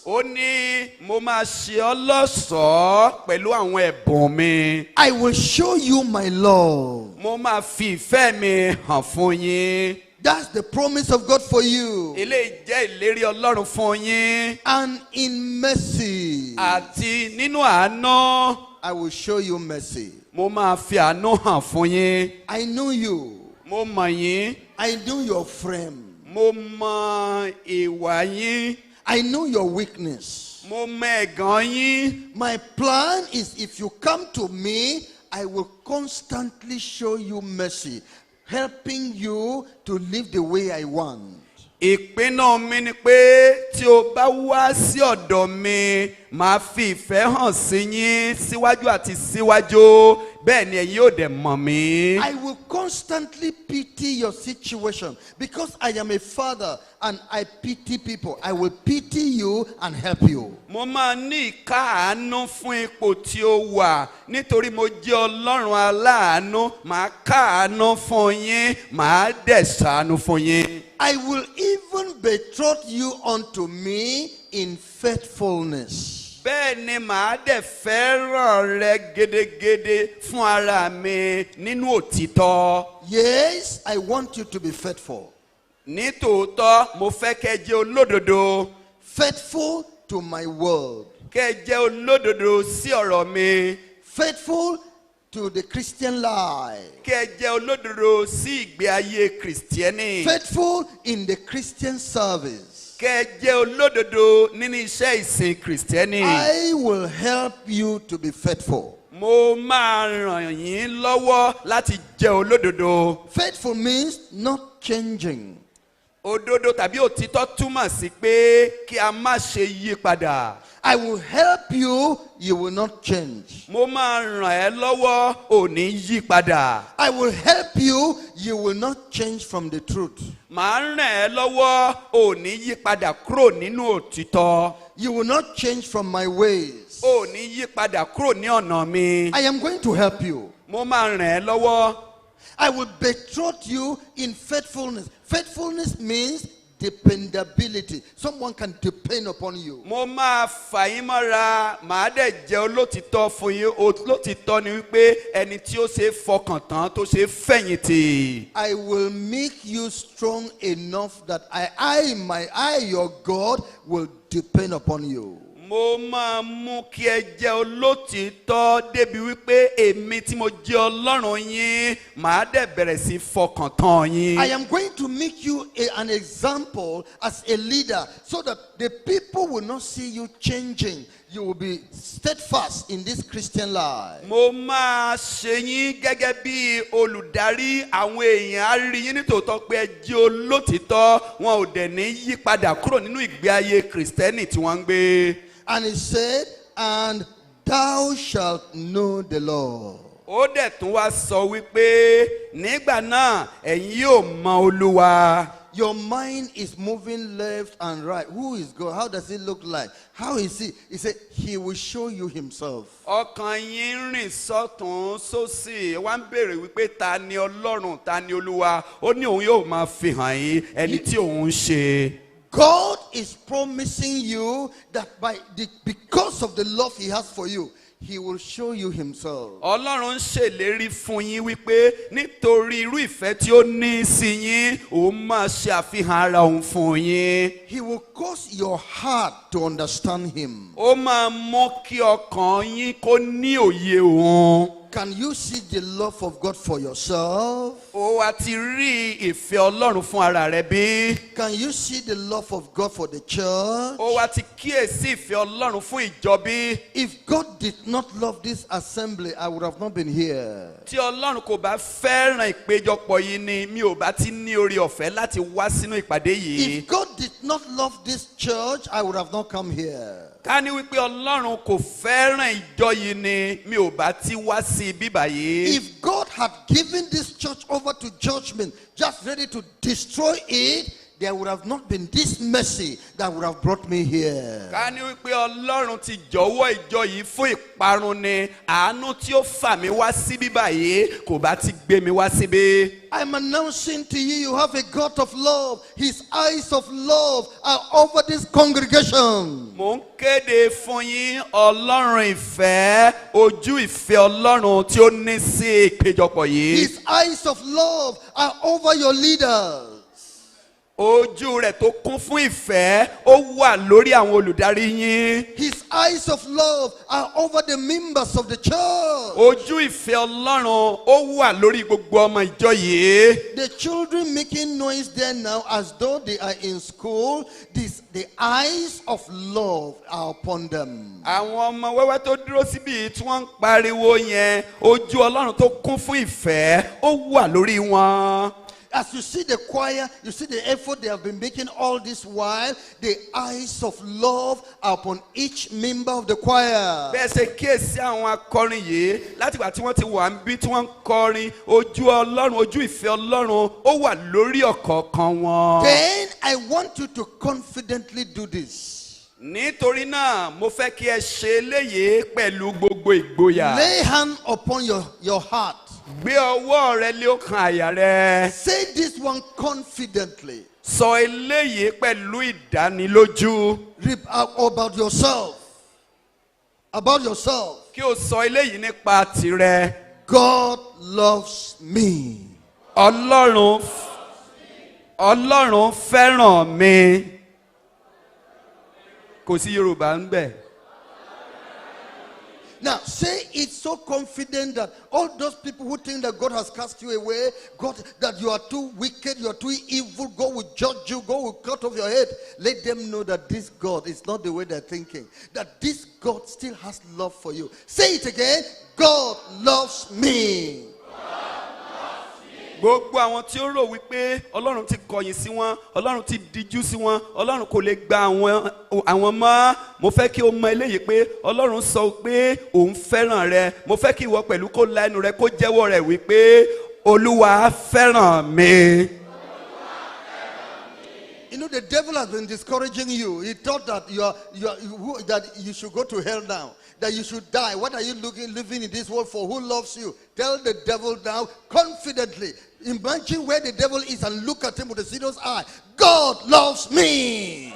Ó ní mo máa ṣe ọ́ lọ́ṣọ̀ọ́ pẹ̀lú àwọn ẹ̀bùn mi. I will show you my love. Mo máa fi ìfẹ́ mi hàn fún yín. That's the promise of God for you. Eléyìí jẹ́ ìlérí Ọlọ́run fún yín. And in mercy, Àti nínú àánú, I will show you mercy. mo máa fi àánú hàn fún yín. I know you. Mo mọ̀ yín. I know your frame. Mo mọ ìwà yín. I know your weakness. Mo mọ ẹ̀gàn yín. My plan is if you come to me, I will constantly show you mercy, helping you to live the way I want. Ìpinnu mi ni pé tí o bá wá sí ọ̀dọ̀ mi, màá fi ìfẹ́ hàn sí yín síwájú àti síwájú. Bẹ́ẹ̀ ni ẹ̀yin yóò dẹ̀ mọ̀ mí. I will constantly pity your situation because I am a father and I pity people. I will pity you and help you. Mo máa ní ìkáàánú fún ipò tí o wà nítorí mo jẹ́ Ọlọ́run aláàánú. Màá káàánú fún yín, màá dẹ̀ ṣàánú fún yín. I will even betroth you unto me in faithfulness. Bẹ́ẹ̀ ni màá dẹ̀ fẹ́ràn rẹ gédégédé fún ara mi nínú òtítọ́. Yes, I want you to be faithful. Ní tòótọ́, mo fẹ́ kẹ́ jẹ́ olódodo. Faithful to my word. Kẹ́ jẹ́ olódodo sí ọ̀rọ̀ mi. Faithful to the Christian life. Kẹ́ jẹ́ olódodo sí ìgbé ayé Kìrìsìtẹ́nì. Faithful in the Christian service. Kẹ́ jẹ́ olódodo nínú iṣẹ́ ìsìn Kìrìsìtẹ́nì. I will help you to be faithful. Mo máa ràn yín lọ́wọ́ láti jẹ́ olódodo. Faithful means not changing. Òdodo tàbí òtítọ́ túmọ̀ sí pé kí a má ṣe yí padà. I will help you, you will not change. Mo máa ràn ẹ́ lọ́wọ́, ò ní yí padà. I will help you, you will not change from the truth. Màá ràn ẹ́ lọ́wọ́, ò ní yí padà kúrò nínú òtítọ́. You will not change from my ways. Ò ní yí padà kúrò ní ọ̀nà mi. I am going to help you. Mo máa ràn ẹ́ lọ́wọ́. I will betroth you in faithfulness. Faithfulness means dependability. Someone can depend upon you. Mo máa fà yín mọ́ra, màá dẹ̀ jẹ́ olótìtọ́ fún yín. Olótìtọ́ ni wípé ẹni tí ó ṣe é fọkàn tán, tó ṣe é fẹ̀yìntì. I will make you strong enough that I, your God, will depend upon you. Mo máa mú kí ẹ jẹ́ olótìtọ́ débi wípé èmi tí mo jẹ́ Ọlọ́run yín, màá dẹ̀ bẹ̀rẹ̀ sí fọkàn tán yín. I am going to make you an example as a leader so that the people will not see you changing. You will be steadfast in this Christian life. Mo máa ṣe yín gẹ́gẹ́ bí olùdarí, àwọn èèyàn á rí yín nítòótọ́ pé ẹ jẹ́ olótìtọ́, wọn ò dẹ̀ ní yí padà kúrò nínú ìgbé ayé Kìrìsìtẹ́nì tí wọ́n ń gbé. And he said, and thou shalt know the Lord. Ó dẹ̀ tún wá sọ wípé nígbà náà ẹ̀yin yóò mọ Olúwa. Your mind is moving left and right. Who is God? How does it look like? How is he? He said, he will show you himself. Ọkàn yín rìn sọ́tún sósì, wá ń béèrè wípé ta ni Ọlọ́run, ta ni Olúwa. Ó ní òun yóò máa fi hàn yín ẹni tí òun ń ṣe. God is promising you that because of the love he has for you, he will show you himself. Ọlọ́run ń ṣèlérí fún yín wípé nítorí irú ìfẹ́ tí ó ní sí yín, òun máa ṣe àfihàn ara òun fún yín. He will cause your heart to understand him. Ó máa mú kí ọkàn yín kó ní òye òun. Can you see the love of God for yourself? Ó wá ti rí ìfẹ́ Ọlọ́run fún ara rẹ bí? Can you see the love of God for the church? Ó wá ti kíyèsí ìfẹ́ Ọlọ́run fún ìjọ bí? If God did not love this assembly, I would have not been here. Tí Ọlọ́run kò bá fẹ́ràn ìpéjọpọ̀ yìí ni mi ò bá ti ní oore ọ̀fẹ́ láti wá sínú ìpàdé yìí. If God did not love this church, I would have not come here. Ká ní wípé Ọlọ́run kò fẹ́ràn ìjọ yìí ni mi ò bá ti wá sí bíbá yìí. If God had given this church over to judgment, just ready to destroy it, there would have not been this mercy that would have brought me here. Ká ní wípé Ọlọ́run ti jọ̀wọ́ ìjọ yìí fún ìparun ni àánú tí ó fà mí wá sí bíbá yìí kò bá ti gbé mi wá síbí. I'm announcing to you, you have a God of love. His eyes of love are over this congregation. Mò ń kéde fún yín Ọlọ́run ìfẹ́, ojú ìfẹ́ Ọlọ́run tí ó ní sí ìpéjọpọ̀ yìí. His eyes of love are over your leaders. Ojú rẹ̀ tó kún fún ìfẹ́ ó wà lórí àwọn olùdarí yín. His eyes of love are over the members of the church. Ojú ìfẹ́ Ọlọ́run ó wà lórí gbogbo ọmọ ìjọ yìí. The children making noise there now as though they are in school, the eyes of love are upon them. Àwọn ọmọ wẹ́wẹ́ tó dúró síbi tí wọ́n ń pariwo yẹn, ojú Ọlọ́run tó kún fún ìfẹ́ ó wà lórí wọn. As you see the choir, you see the effort they have been making all this while, the eyes of love are upon each member of the choir. Bẹ́ẹ̀ ṣe kíyèsí àwọn akọrin yìí látìgbà tí wọ́n ti wà níbí tí wọ́n ń kọrin, ojú Ọlọ́run, ojú ìfẹ́ Ọlọ́run ó wà lórí ọ̀kọ̀ọ̀kan wọn. Then I want you to confidently do this. Nítorí náà mo fẹ́ kí ẹ ṣe eléyìí pẹ̀lú gbogbo ìgboyà. Lay hand upon your heart. Gbé ọwọ́ rẹ lé ọkàn àyà rẹ. Say this one confidently. Sọ eléyìí pẹ̀lú ìdánilójú. About yourself. About yourself. Kí o sọ eléyìí nípa tìrẹ. God loves me. Ọlọ́run fẹ́ràn mi. Kò sí Yorùbá ń bẹ̀. Now, say it so confident that all those people who think that God has cast you away, God, that you are too wicked, you are too evil, God will judge you, God will cut off your head. Let them know that this God is not the way they're thinking. That this God still has love for you. Say it again. God loves me. Gbogbo àwọn tí ó rò wípé Ọlọ́run ti kọ̀yìn sí wọn, Ọlọ́run ti dijú sí wọn, Ọlọ́run kò lè gba àwọn mọ́. Mo fẹ́ kí o mọ eléyìí pé Ọlọ́run sọ pé òun fẹ́ràn rẹ. Mo fẹ́ kí ìwọ pẹ̀lú kó la ẹnu rẹ kó jẹ́wọ́ rẹ̀ wípé Olúwa fẹ́ràn mi. You know, the devil has been discouraging you. He thought that that you should go to hell now, that you should die. What are you living in this world for? Who loves you? Tell the devil now confidently. Imagine where the devil is and look at him with a serious eye. God loves me.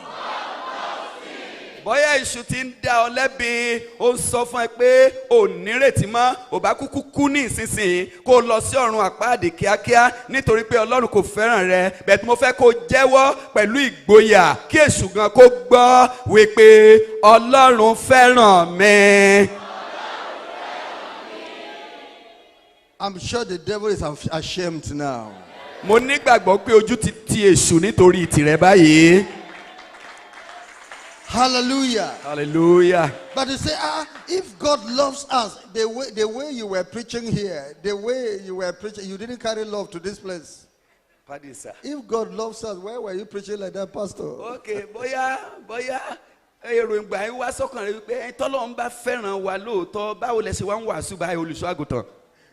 Bóyá èṣù ti ń dá ọ lẹ́bi, ó ń sọ fún ẹ pé ò nírètí mọ́, ò bá kúkú kú ní ìsinsìnyí kó lọ sí ọ̀run àpáàdì kíákíá nítorí pé Ọlọ́run kò fẹ́ràn rẹ. Bẹ́ẹ̀ tí mo fẹ́ kó jẹ́wọ́ pẹ̀lú ìgboyà kí èṣù gan kó gbọ́ wípé Ọlọ́run fẹ́ràn mi. I'm sure the devil is ashamed now. Mo nígbàgbọ́ pé ojú ti ti èṣù nítorí tìrẹ báyìí. Hallelujah. Hallelujah. But you say, if God loves us, the way you were preaching here, you didn't carry love to this place. Pardon, sir. If God loves us, why were you preaching like that, Pastor? Okay, bóyá èròǹgbà yín wá sọ́kàn rẹ wípé tọ́lọ́run bá fẹ́ràn wa lóòótọ́ báwo lẹ ṣe wá ń wàásù báyìí olùṣọ́ àgùntàn.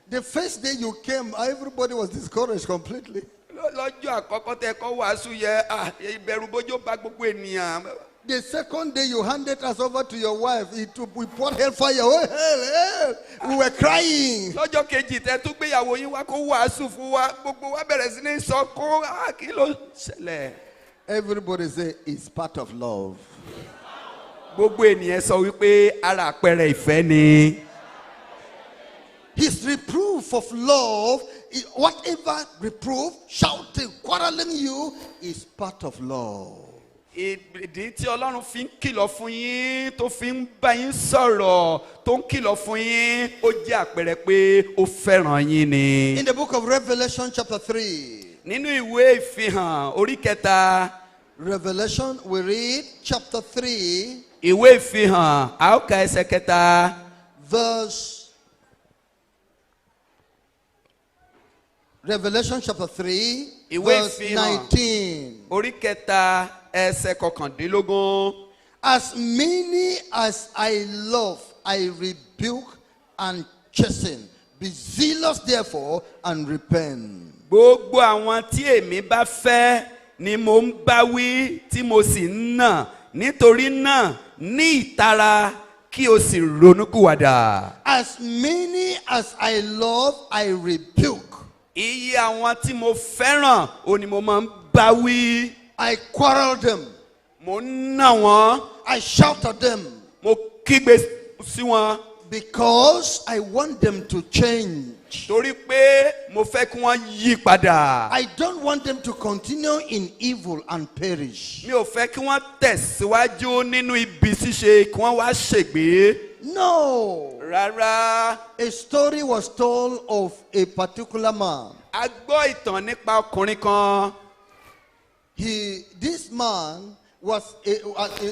The first day you came, everybody was discouraged completely. Lọ́jọ́ àkọ́kọ́ tẹ́ kọ́ wàásù yẹ ìbẹ̀rù bójó bá gbogbo ènìyàn. The second day you handed us over to your wife, we poured hellfire. Oh, hell. We were crying. Lọ́jọ́ kejì tẹ́ tún gbéyàwó yín wá kó wàásù fún wa gbogbo wa bẹ̀rẹ̀ sí ní sọ kó kí ló ṣẹlẹ̀. Everybody say it's part of love. Gbogbo ènìyàn sọ wípé ara àpẹẹrẹ ìfẹ́ ni. His reproof of love, whatever reproof, shouting, quarreling you, is part of love. Ìdí tí Ọlọ́run fi ń kìlọ̀ fún yín, tó fi ń bá yín sọ̀rọ̀, tó ń kìlọ̀ fún yín, ó jẹ́ àpẹẹrẹ pé ó fẹ́ràn yín ni. In the book of Revelation chapter 3. Nínú ìwé ìfihàn orí kẹta. Revelation, we read chapter 3. Ìwé ìfihàn, a ó ka ẹsẹ̀ kẹta. Revelation chapter 3, Ìwé verse ìfihàn 19. orí kẹta ẹsẹ̀ kọkàndínlógún. As many as I love, I rebuke and chasten. Be zealous therefore and repent. Gbogbo àwọn tí èmi bá fẹ́ ni mo ń bá wí tí mo sì ń nà, nítorí náà ní ìtara kí o sì ronúkúwàdà. As many as I love, I rebuke. Iye àwọn tí mo fẹ́ràn ò ní mo máa ń bá wí. I quarrel them. Mo ń nà wọ́n. I shout at them. Mo kígbe sí wọn. Because I want them to change. Torí pé mo fẹ́ kí wọ́n yí padà. I don't want them to continue in evil and perish. Mi ò fẹ́ kí wọ́n tẹ̀síwájú nínú ibi ṣíṣe kí wọ́n wá ṣègbé. No. Rárá. A story was told of a particular man. A gbọ́ ìtàn nípa ọkùnrin kan. This man was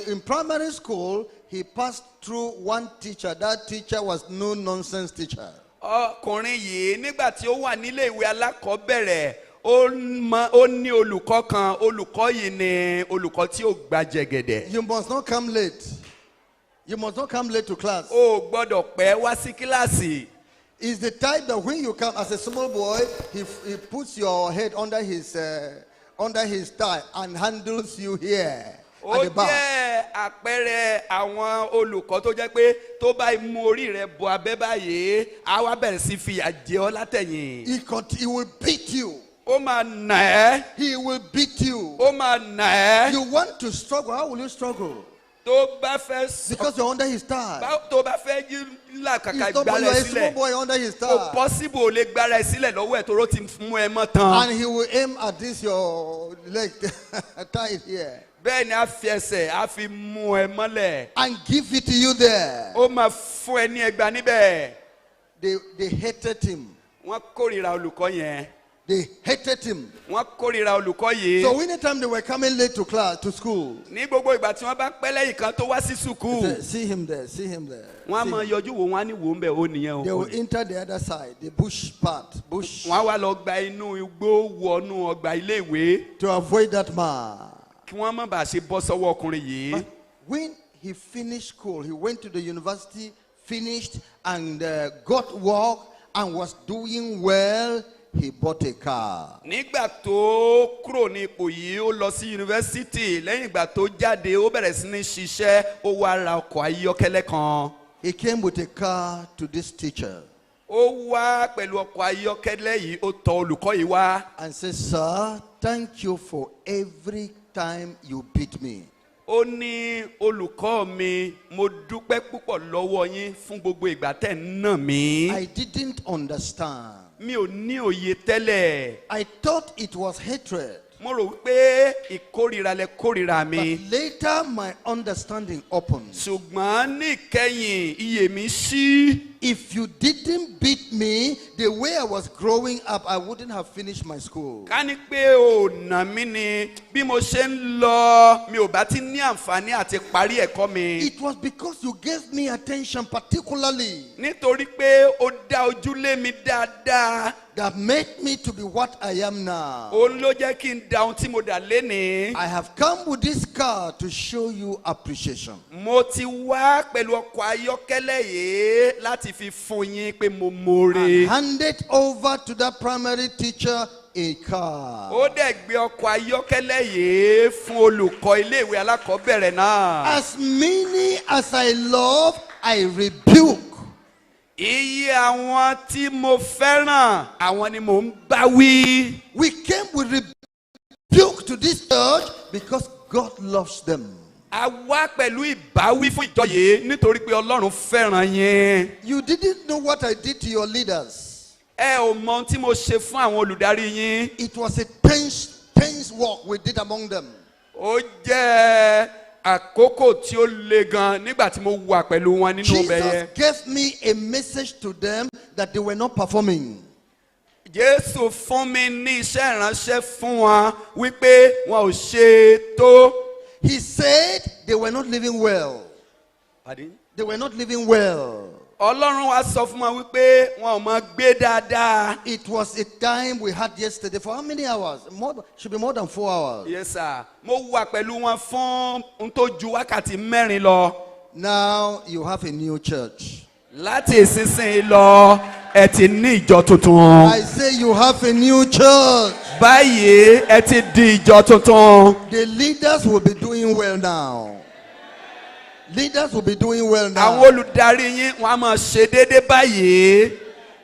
in primary school. He passed through one teacher. That teacher was no nonsense teacher. Ọkùnrin yìí nígbà tí ó wà nílé ìwé alákọ̀ọ́bẹ̀rẹ̀ ó ní olùkọ́ kan. Olùkọ́ yìí ni olùkọ́ tí ó gba jẹ̀gẹ̀dẹ̀. You must not come late. You must not come late to class. O gbọ́dọ̀ pẹ́ wá sí kíláàsì. Is the type that when you come as a small boy, he puts your head under his tie and handles you here at the back. Ó jẹ́ àpẹẹrẹ àwọn olùkọ́ tó jẹ́ pé tó bá mú orí rẹ̀ bọ abẹ́ báyìí, á wá bẹ̀rẹ̀ sí fìyà jẹ ọ́ látẹ̀yìn. He will beat you. Ó máa nà ẹ́. He will beat you. Ó máa nà ẹ́. You want to struggle. How will you struggle? Tó bá fẹ́ Because you're under his tie. Tó bá fẹ́ yí làkàkà It's not gbára you're ẹ a small sílẹ̀. boy under his Kò tie. possible ò lè gbára ẹ sílẹ̀ lọ́wọ́ ẹ̀ tó ró ti mú ẹ mọ́ tán. And he will aim at this your leg, tie it here. Bẹ́ẹ̀ ni a fi ẹsẹ̀ a fi mú ẹ mọ́lẹ̀. And give it to you there. Ó máa fún ẹ ní ẹgbàá níbẹ̀. They hated him. Wọ́n kórìíra olùkọ́ yẹn. They hated him. Wọ́n kórìíra olùkọ́ yìí. So anytime they were coming late to school. Ní gbogbo ìgbà tí wọ́n bá pẹ́ lẹ́yìn kan tó wá sí sùkúù. See him there, see him there. Wọ́n á máa yọjú wo wọ́n á ní wò ń bẹ̀ ó nìyẹn o. They will enter the other side, the bush part, bush. Wọ́n á wá lọ gba inú igbó wọnú ọgbà ilé ìwé. To avoid that man. Kí wọ́n má bàa ṣe bọ́ sọ́wọ́ ọkùnrin yìí. But when he finished school, he went to the university, finished and got work and was doing well. He bought a car. Nígbà tó kúrò ní ipò yìí ó lọ sí yunifásítì lẹ́yìn ìgbà tó jáde ó bẹ̀rẹ̀ sí ní ṣiṣẹ́ ó wá ra ọkọ̀ ayọ́kẹ́lẹ́ kan. He came with a car to this teacher. Ó wá pẹ̀lú ọkọ̀ ayọ́kẹ́lẹ́ yìí ó tọ̀ olùkọ́ yìí wá. And said, "Sir, thank you for every time you beat me." Ó ní olùkọ́ mi mo dúpẹ́ púpọ̀ lọ́wọ́ yín fún gbogbo ìgbà tẹ́ ń nà mí. I didn't understand. Mi ò ní òye tẹ́lẹ̀. I thought it was hatred. Mo rò wípé ìkórìíra lẹ kórìíra mi. But later my understanding opened. Ṣùgbọ́n ní ìkẹyìn iyè mi ṣí. If you didn't beat me the way I was growing up, I wouldn't have finished my school. Ká ní pé ò nà mí ni bí mo ṣe ń lọ mi ò bá ti ní àǹfààní àti parí ẹ̀kọ́ mi. It was because you gave me attention particularly Nítorí pé ó dá ojúlé mi dáadáa. that made me to be what I am now. Òun ló jẹ́ kí n da ohun tí mo dà lénìí. I have come with this car to show you appreciation. Mo ti wá pẹ̀lú ọkọ̀ ayọ́kẹ́lẹ́ yìí láti fi fún yín pé mo mọ̀ọ́re. And handed over to that primary teacher a car. Ó dẹ̀ gbé ọkọ̀ ayọ́kẹ́lẹ́ yìí fún olùkọ́ iléèwé alákọ̀ọ́bẹ̀rẹ̀ náà. As many as I love, I rebuke. Iye àwọn tí mo fẹ́ràn àwọn ni mò ń bá wí. We came with rebuke to this church because God loves them. A wá pẹ̀lú ìbáwí fún ìjọ yìí nítorí pé Ọlọ́run fẹ́ràn yín. You didn't know what I did to your leaders. Ẹ ò mọ ohun tí mo ṣe fún àwọn olùdarí yín. It was a tense work we did among them. Ó jẹ́ àkókò tí ó le gan nígbà tí mo wà pẹ̀lú wọn nínú ọbẹ̀ Jesus yẹn. gave me a message to them that they were not performing. Jésù fún mi ní iṣẹ́ ìránṣẹ́ fún wọn wípé wọn ò ṣe tó. He said they were not living well. They were not living well. Ọlọ́run wá sọ fún wọn wípé wọn ò mọ gbé dáadáa. It was a time we had yesterday for how many hours? Should be more than 4 hours. Yes sir. Mo wà pẹ̀lú wọn fún ohun tó ju wákàtí 4 lọ. Now you have a new church. Láti ìsinsìnyí lọ ẹ ti ní ìjọ tuntun. I say you have a new church. Báyìí ẹ ti di ìjọ tuntun. The leaders will be doing well now. Leaders will be doing well now. Àwọn olùdarí yín wọ́n á máa ṣe déédéé báyìí.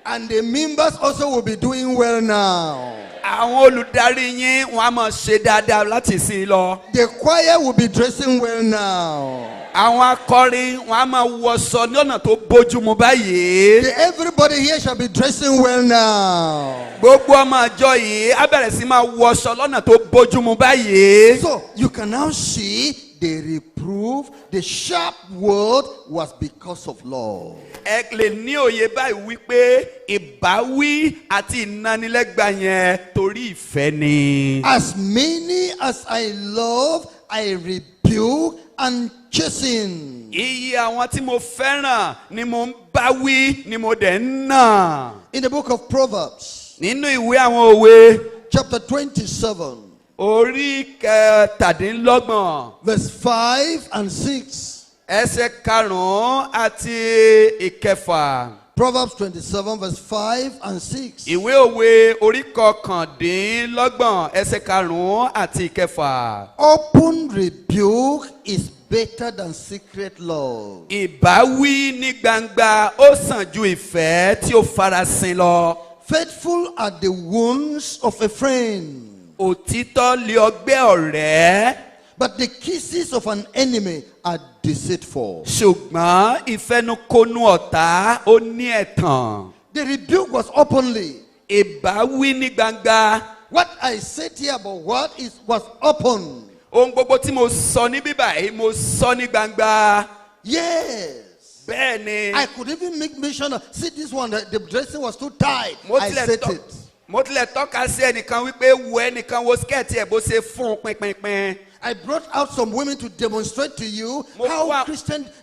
And the members also will be doing well now. Àwọn olùdarí yín wọ́n á máa ṣe dáadáa láti ìsinsìnyí lọ. The choir will be dressing well now. Àwọn akọrin wọ́n á máa wọṣọ ní ọ̀nà tó bójúmu báyìí. Everybody here shall be dressing well now. Gbogbo ọmọ àjọ yìí á bẹ̀rẹ̀ sí máa wọṣọ lọ́nà tó bójúmu báyìí. So you can now see the reproof, the sharp word was because of love. Ẹ lè ní òye báyìí wípé ìbáwí àti ìnanilẹ́gba yẹn torí ìfẹ́ ni. As many as I love, I rebuke and chasten. Iye àwọn tí mo fẹ́ràn ni mo ń bá wí ni mo dẹ̀ ń nà. In the book of Proverbs, Nínú ìwé àwọn òwe. chapter 27, Orí kẹtàdínlọ́gbọ̀n. verse 5 and 6. Ẹsẹ̀ karùn-ún àti ìkẹfà. Proverbs 27, verse 5 and 6. Ìwé òwe orí kọkàndínlọ́gbọ̀n ẹsẹ̀ karùn-ún àti ìkẹfà. Open rebuke is better than secret love. Ìbáwí ní gbangba ó sàn ju ìfẹ́ tí ó farasin lọ. Faithful are the wounds of a friend, Òtítọ́ lé ọgbẹ́ ọ̀rẹ́. but the kisses of an enemy are deceitful. Ṣùgbọ́n ìfẹnukonu ọ̀tá ó ní ẹ̀tàn. The rebuke was openly. Ìbáwí ní gbangba. What I said here about what was open. Ohun gbogbo tí mo sọ ní bíbáyìí mo sọ ní gbangba. Yes. Bẹ́ẹ̀ ni. I could even make mention of, see this one, the dressing was too tight. Mo I tilẹ̀ said tọ́- it. mo tilẹ̀ tọ́ka sí ẹnìkan wípé wo ẹnìkan wo skẹ́ẹ̀tì ẹ̀ bó ṣe fún un pínpínpín. I brought out some women to demonstrate to you Mo how wá-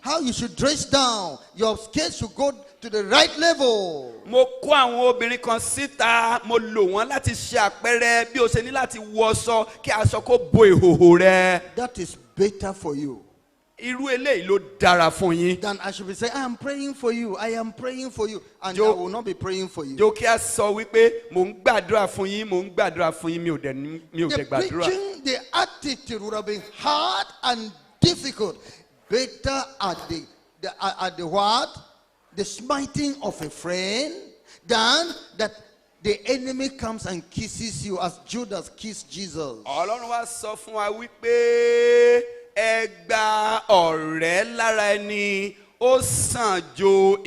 how you should dress down. Your skirts should go to the right level. Mo kó àwọn obìnrin kan síta, mo lò wọ́n láti ṣe àpẹẹrẹ bí o ṣe ní láti wọṣọ kí aṣọ kó bo ìhòhò rẹ. That is better for you Irú eléyìí ló dára fún yín. than I should be saying, I am praying for you, I am praying for you, and Jo- I will not be praying for you. Jó kí a sọ wípé mò ń gbàdúrà fún yín, mò ń gbàdúrà fún yín, mi ò The dẹ̀ gbàdúrà. preaching, the attitude would have been hard and difficult. Better at the what? The smiting of a friend than that the enemy comes and kisses you as Judas kissed Jesus. Ọlọ́run wá sọ fún wa wípé ẹ gba ọ̀rẹ́ lára ẹni ó sàn ju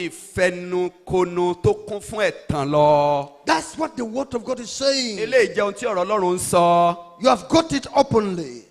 ìfẹnukonu tó kún fún ẹ̀tàn lọ. That's what the word of God is saying. Eléyìí jẹ́ ohun tí ọ̀rọ̀ Ọlọ́run ń sọ. You have got it openly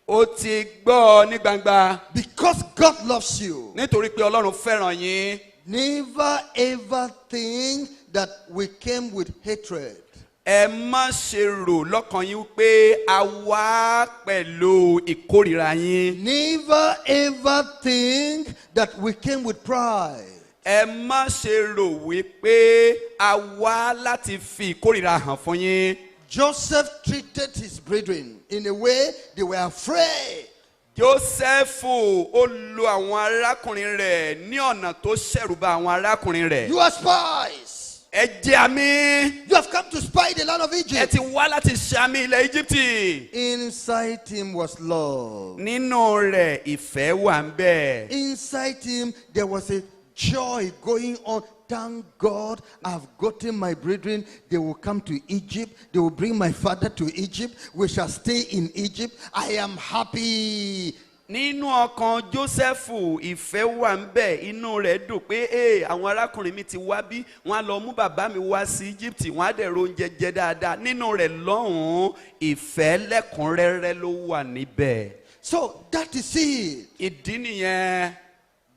Ó ti gbọ́ ní gbangba because God loves you. nítorí pé Ọlọ́run fẹ́ràn yín. Never ever think that we came with hatred. Ẹ má ṣe rò lọ́kàn yín pé a wá pẹ̀lú ìkórìíra yín. Never ever think that we came with pride. Ẹ má ṣe rò wípé a wá láti fi ìkórìíra hàn fún yín. Joseph treated his brethren in a way they were afraid. Jósẹ́fù ó lo àwọn arákùnrin rẹ̀ ní ọ̀nà tó ṣẹ̀rù bà àwọn arákùnrin rẹ̀. You are spies. Ẹ jẹ́ àmì. You have come to spy the land of Ẹ Egypt. ti wá láti ṣe àmì ilẹ̀ Íjíbítì. Inside him was love. Nínú rẹ̀ ìfẹ́ wà ń bẹ̀. Inside him there was a joy going on. Thank God I've gotten my brethren. They will come to Egypt. They will bring my father to Egypt. We shall stay in Egypt. I am happy. Nínú ọkàn Jósẹ́fù ìfẹ́ wà ń bẹ̀, inú rẹ̀ dùn pé àwọn arákùnrin mi ti wá bí, wọ́n á lọ mú bàbá mi wá sí Egypt, wọ́n á dẹ̀ róúnjẹ jẹ dáadáa. Nínú rẹ̀ lọ́hùn-ún ìfẹ́ lẹ́kùnrẹ́rẹ́ ló wà níbẹ̀. So that is it. Ìdí nìyẹn.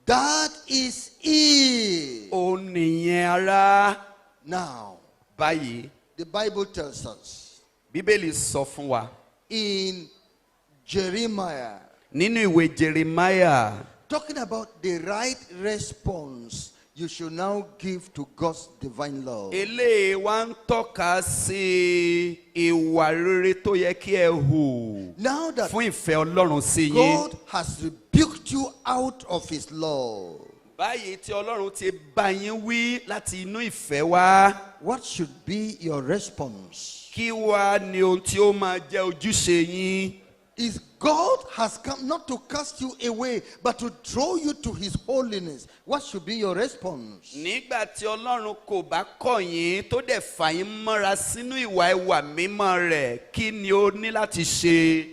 That is it. Ó nìyẹn ará. Now, Báyìí, the Bible tells us Bíbélì sọ fún wa in Jeremiah, nínú ìwé Jeremiah, talking about the right response you should now give to God's divine love. eléyìí wá ń tọ́ka sí ìwà rere tó yẹ kí ẹ hù Now that fún ìfẹ́ Ọlọ́run sí yín. God has rebuked you out of his love, Báyìí tí Ọlọ́run ti bá yín wí láti inú ìfẹ́ wá, what should be your response? kí wá ni ohun tí ó máa jẹ́ ojúṣe yín? Is God has come not to cast you away, but to draw you to his holiness. What should be your response? Nígbà tí Ọlọ́run kò bá kọ̀ yín tó dẹ̀ fà yín mọ́ra sínú ìwà mímọ́ rẹ̀, kí ni ó ní láti ṣe?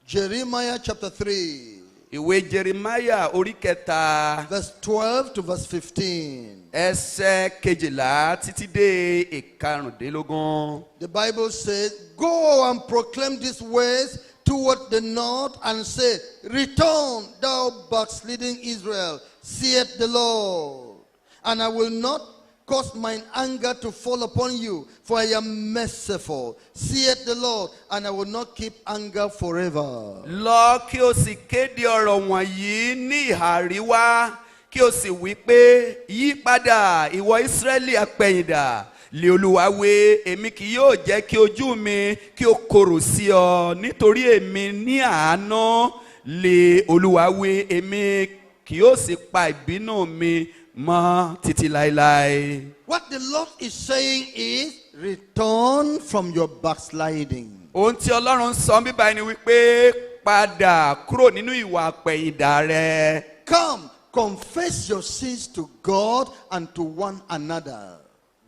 Jeremiah chapter 3. Ìwé Jeremiah orí kẹta, Verse 12 to verse 15. ẹsẹ̀ kejìlá títí dé ìkarùndínlógún. The Bible says, go and proclaim these words toward the north and say, return, thou backsliding Israel, saith the Lord, and I will not cause mine anger to fall upon you, for I am merciful, saith the Lord, and I will not keep anger forever. Lọ kí o sì kéde ọ̀rọ̀ wọ̀nyí ní ìhà àríwá, kí o sì wí pé, yí padà ìwọ Ísírẹ́lì apẹ̀yìndà, lé Olúwa wí, èmi kì yóò jẹ́ kí ojú mi kí ó korò sí ọ, nítorí èmi ní àánú, lé Olúwa wí, èmi kì yóò sì pa ìbínú mi mọ́ títí láéláé. What the Lord is saying is, return from your backsliding. Ohun tí Ọlọ́run sọ bíbá ẹni wípé padà kúrò nínú ìwà àpẹ̀yìndà rẹ. Come, confess your sins to God and to one another.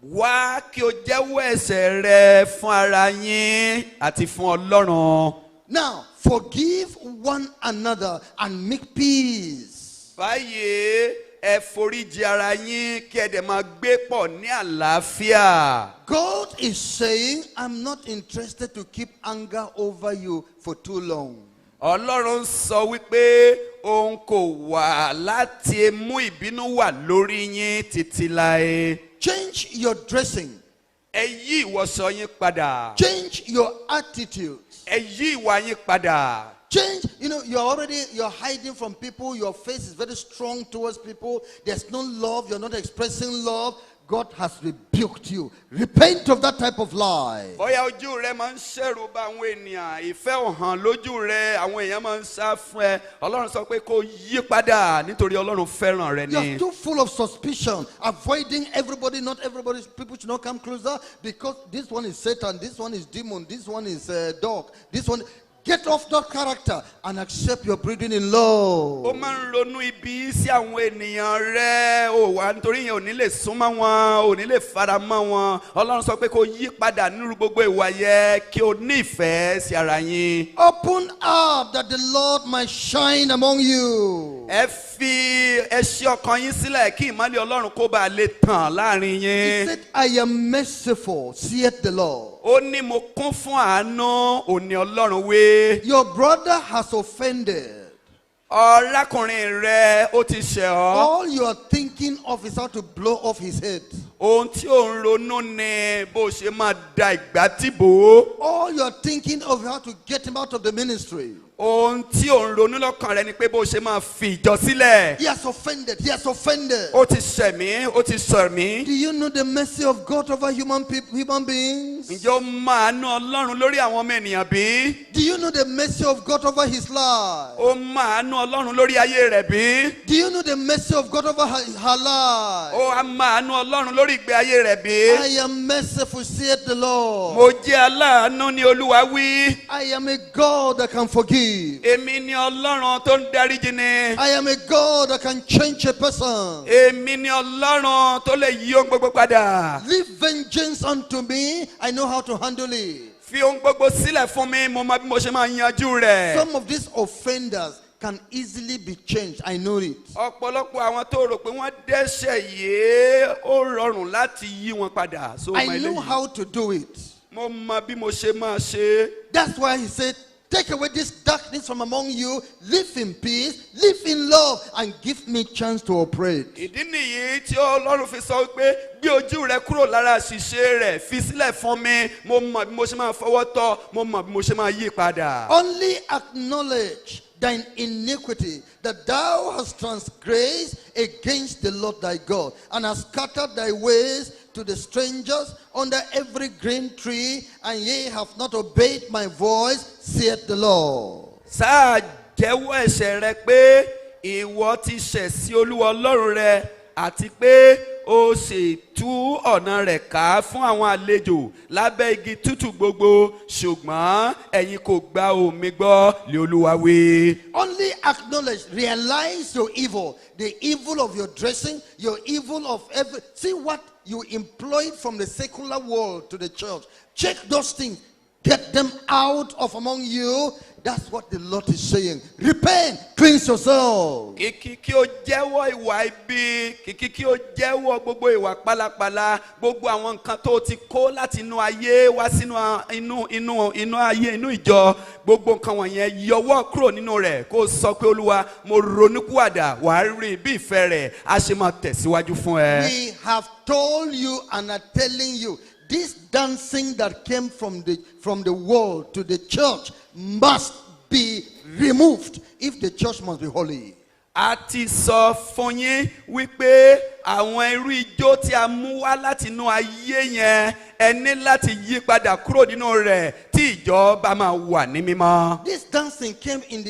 Wá kí o jẹ́wọ́ ẹ̀ṣẹ̀ rẹ fún ara yín àti fún Ọlọ́run. Now, forgive one another and make peace. Báyìí ẹ foríjì ara yín kí ẹ dẹ̀ máa gbé pọ̀ ní àlàáfíà. God is saying, I'm not interested to keep anger over you for too long. Ọlọ́run sọ wípé òun kò wà láti mú ìbínú wà lórí yín títí láé. Change your dressing. Ẹ yí ìwọṣọ yín padà. Change your attitudes. Ẹ yí ìwà yín padà. Change, you're hiding from people. Your face is very strong towards people. There's no love. You're not expressing love. God has rebuked you. Repent of that type of lie. Bóyá ojú rẹ máa ń ṣẹ̀rù bà àwọn ènìyàn, ìfẹ́ ò hàn lójú rẹ, àwọn èèyàn máa ń sá fún ẹ. Ọlọ́run sọ pé kó yí padà nítorí Ọlọ́run fẹ́ràn rẹ ni. You're too full of suspicion, avoiding everybody. Not everybody, people should not come closer because this one is Satan, this one is demon, this one is dog, this one. Get off that character and accept your brethren in love. Ó máa ń ronú ibi sí àwọn ènìyàn rẹ̀, ó wà nítorí yẹn ò ní lè súnmọ́ wọn, ò ní lè fara mọ́ wọn. Ọlọ́run sọ pé kó yí padà nínú gbogbo ìwà yẹn kí o ní ìfẹ́ sí ara yín. Open up that the Lord might shine among you. Ẹ fi ṣí ọkàn yín sílẹ̀ kí ìmọ́lẹ̀ Ọlọ́run kó bá lè tàn láàrin He yín. said, I am merciful, saith the Lord. Ó ní mo kún fún àánú, òní Ọlọ́run wí. Your brother has offended. Ọlákùnrin rẹ ó ti ṣẹ̀ ọ́. All you are thinking of is how to blow off his head. Ohun tí ò ń ronú ni bó ṣe máa da ìgbà tí bò ó. All you are thinking of is how to get him out of the ministry. Ohun tí ò ń ronú lọ́kàn rẹ ni pé bó ṣe máa fi ìjọ sílẹ̀. He has offended. He has offended. Ó ti ṣẹ̀ mí, ó ti ṣẹ̀ mí. Do you know the mercy of God over human beings? beings? ǹjẹ́ ó máa nú Ọlọ́run lórí àwọn ọmọ ènìyàn bí? Do you know the mercy of God over his life? Ó máa nú Ọlọ́run lórí ayé rẹ̀ bí? Do you know the mercy of God over her life? Ó máa nú Ọlọ́run lórí ìgbé ayé rẹ̀ bí? I am merciful, saith the Lord. Mo jẹ́ aláàánú ni Olúwa wí. I am a God that can forgive. Èmi ni Ọlọ́run tó ń dáríjì ni. I am a God that can change a person. Èmi ni Ọlọ́run tó lè yí ohun gbogbo padà. Leave vengeance unto me. I know how to handle it. Fi ohun gbogbo sílẹ̀ fún mi, mo mọ bí mo ṣe máa yanjú rẹ̀. Some of these offenders can easily be changed. I know it. Ọ̀pọ̀lọpọ̀ àwọn tó rò pé wọ́n dẹ́ṣẹ̀ yìí ó rọrùn láti yí wọn padà. So I know how to do it. mo mọ bí mo ṣe máa ṣe. That's why he said, take away this darkness from among you, live in peace, live in love, and give me chance to operate. Ìdí nìyí tí Ọlọ́run fi sọ pé gbé ojú rẹ kúrò lára àṣìṣe rẹ̀, fi sílẹ̀ fún mi, mo mọ bí mo ṣe máa fọwọ́ tọ́, mo mọ bí mo ṣe máa yí padà. Only acknowledge thine iniquity, that thou hast transgressed against the Lord thy God, and hast scattered thy ways to the strangers under every green tree, and ye have not obeyed my voice, saith the Lord. Sáà jẹ́wọ́ ẹ̀ṣẹ̀ rẹ pé ìwọ ti ṣẹ̀ sí Olúwa Ọlọ́run rẹ, àti pé ó sì tú ọ̀nà rẹ̀ ká fún àwọn àlejò lábẹ́ igi tútù gbogbo, ṣùgbọ́n ẹ̀yin kò gba ohùn mi gbọ́, lé Olúwa wí. Only acknowledge, realize your evil, the evil of your dressing, your evil of every. See what you employed from the secular world to the church. Check those things. Get them out of among you. That's what the Lord is saying. Repent, cleanse yourself. Kìkì kí o jẹ́wọ́ ìwà ibi, kìkì kí o jẹ́wọ́ gbogbo ìwà pálapàla, gbogbo àwọn nǹkan tó ti kó láti inú ayé wá sínú inú ayé inú ìjọ, gbogbo nǹkan wọ̀nyẹn yọwọ́ kúrò nínú rẹ̀ kó o sọ pé Olúwa mo ronúpìwàdà, wàá rìn bí ìfẹ́ rẹ̀ á ṣe máa tẹ̀síwájú fún ẹ. We have told you and are telling you, this dancing that came from the world to the church must be removed if the church must be holy. A ti sọ fún yín wípé àwọn irú ijó tí a mú wá láti inú ayé yẹn ẹ ní láti yí padà kúrò nínú rẹ̀ tí ìjọ bá máa wà ní mímọ́. This dancing came in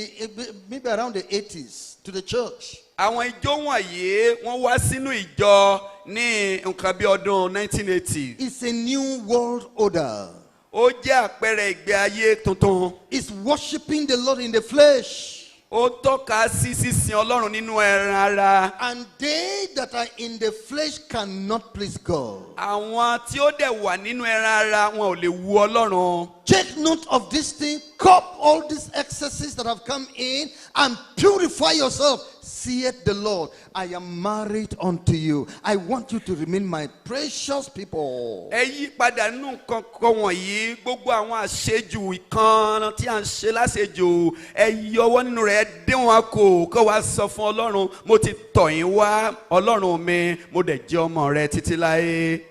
maybe around the 80s to the church. Àwọn ijó wọ̀nyí wọ́n wá sínú ìjọ ní nǹkan bí ọdún 1980. It's a new world order. Ó jẹ́ àpẹẹrẹ ìgbé ayé tuntun. It's worshiping the Lord in the flesh. Ó tọ́ka sí sísìn Ọlọ́run nínú ẹran ara. And they that are in the flesh cannot please God. Àwọn tí ó dẹ̀ wà nínú ẹran ara wọn ò lè wu Ọlọ́run. Take note of this thing. Cup all these excesses that have come in and purify yourself. Saith the Lord, I am married unto you. I want you to remain my precious people. Ẹ yí padà nínú nǹkan kan wọ̀nyí, gbogbo àwọn àṣejù ìkan tí à ń ṣe láṣejù, ẹ yọwọ́ nínú rẹ̀, ẹ dín wọn kù, kó wá sọ fún Ọlọ́run, mo ti tọ̀ yín wá, Ọlọ́run mi, mo dẹ̀ jẹ́ ọmọ rẹ títí láé.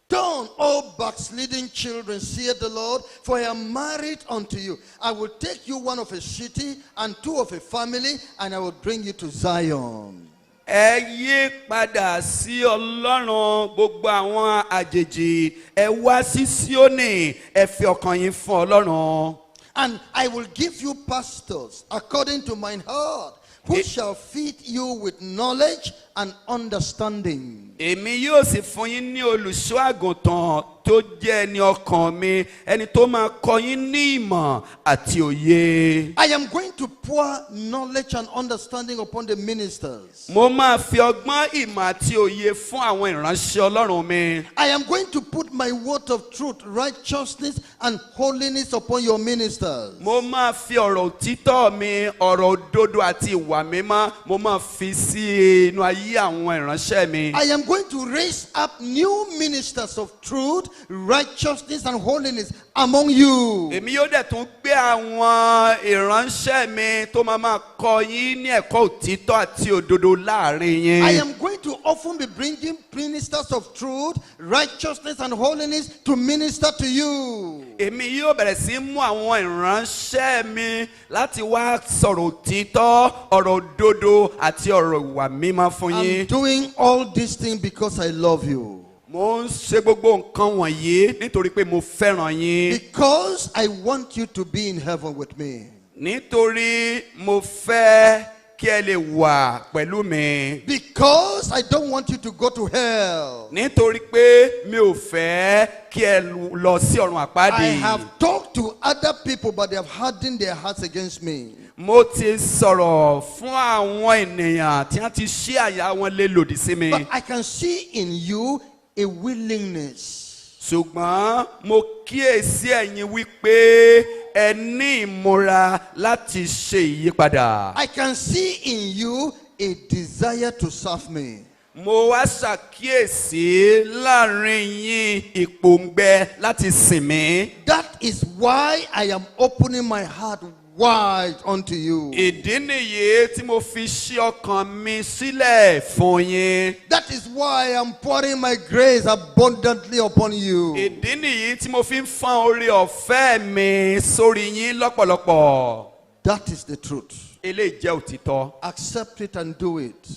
Turn, O backsliding children, saith the Lord, for I am married unto you. I will take you one of a city and two of a family, and I will bring you to Zion. Ẹ yí padà sí Ọlọ́run, gbogbo àwọn àjèjì, ẹ wá sí Síónì, ẹ fi ọkàn yín fún Ọlọ́run. And I will give you pastors according to mine heart, who shall feed you with knowledge and understanding. Èmi yóò sì fún yín ní olùṣọ́ àgùntàn tó jẹ́ ẹni ọkàn mi, ẹni tó máa kọ́ yín ní ìmọ̀ àti òye. I am going to pour knowledge and understanding upon the ministers. Mo máa fi ọgbọ́n ìmọ̀ àti òye fún àwọn ìránṣẹ́ Ọlọ́run mi. I am going to put my word of truth, righteousness, and holiness upon your ministers. Mo máa fi ọ̀rọ̀ òtítọ́ mi, ọ̀rọ̀ òdodo àti ìwà mímọ́, mo máa fi sí inú ayé àwọn ìránṣẹ́ mi. I am going to raise up new ministers of truth, righteousness, and holiness among you. Èmi yóò dẹ̀ tún gbé àwọn ìránṣẹ́ mi tó máa kọ́ yín ní ẹ̀kọ́ òtítọ́ àti òdodo láàrin yín. I am going to often be bringing ministers of truth, righteousness, and holiness to minister to you. Èmi yóò bẹ̀rẹ̀ sí mú àwọn ìránṣẹ́ mi láti wá sọ̀rọ̀ òtítọ́, ọ̀rọ̀ òdodo àti ọ̀rọ̀ ìwà mímọ́ fún I'm yín. doing all these things because I love you. Mo ń ṣe gbogbo nǹkan wọ̀nyí nítorí pé mo fẹ́ràn yín. Because I want you to be in heaven with me. Nítorí mo fẹ́ kí ẹ lè wà pẹ̀lú mi. Because I don't want you to go to hell. Nítorí pé mi ò fẹ́ kí ẹ lọ sí ọ̀run I àpáàdì. have talked to other people, but they have hardened their hearts against me. Mo ti sọ̀rọ̀ fún àwọn ènìyàn tí wọ́n ti ṣí àyà wọn lé lòdì sí mi. But I can see in you a willingness. Ṣùgbọ́n mo kíyèsí ẹ̀yin wípé ẹ ní ìmúra láti ṣe ìyípadà. I can see in you a desire to serve me. Mo wá ṣàkíyèsí láàrin yín ìpòǹgbẹ láti sìn mí. That is why I am opening my heart wide unto you. Ìdí nìyí tí mo fi ṣí ọkàn mi sílẹ̀ fún yín. That is why I am pouring my grace abundantly upon you. Ìdí nìyí tí mo fi ń fọ́n oore ọ̀fẹ́ mi sórí yín lọ́pọ̀lọpọ̀. That is the truth. Eléyìí jẹ́ òtítọ́. Accept it and do it.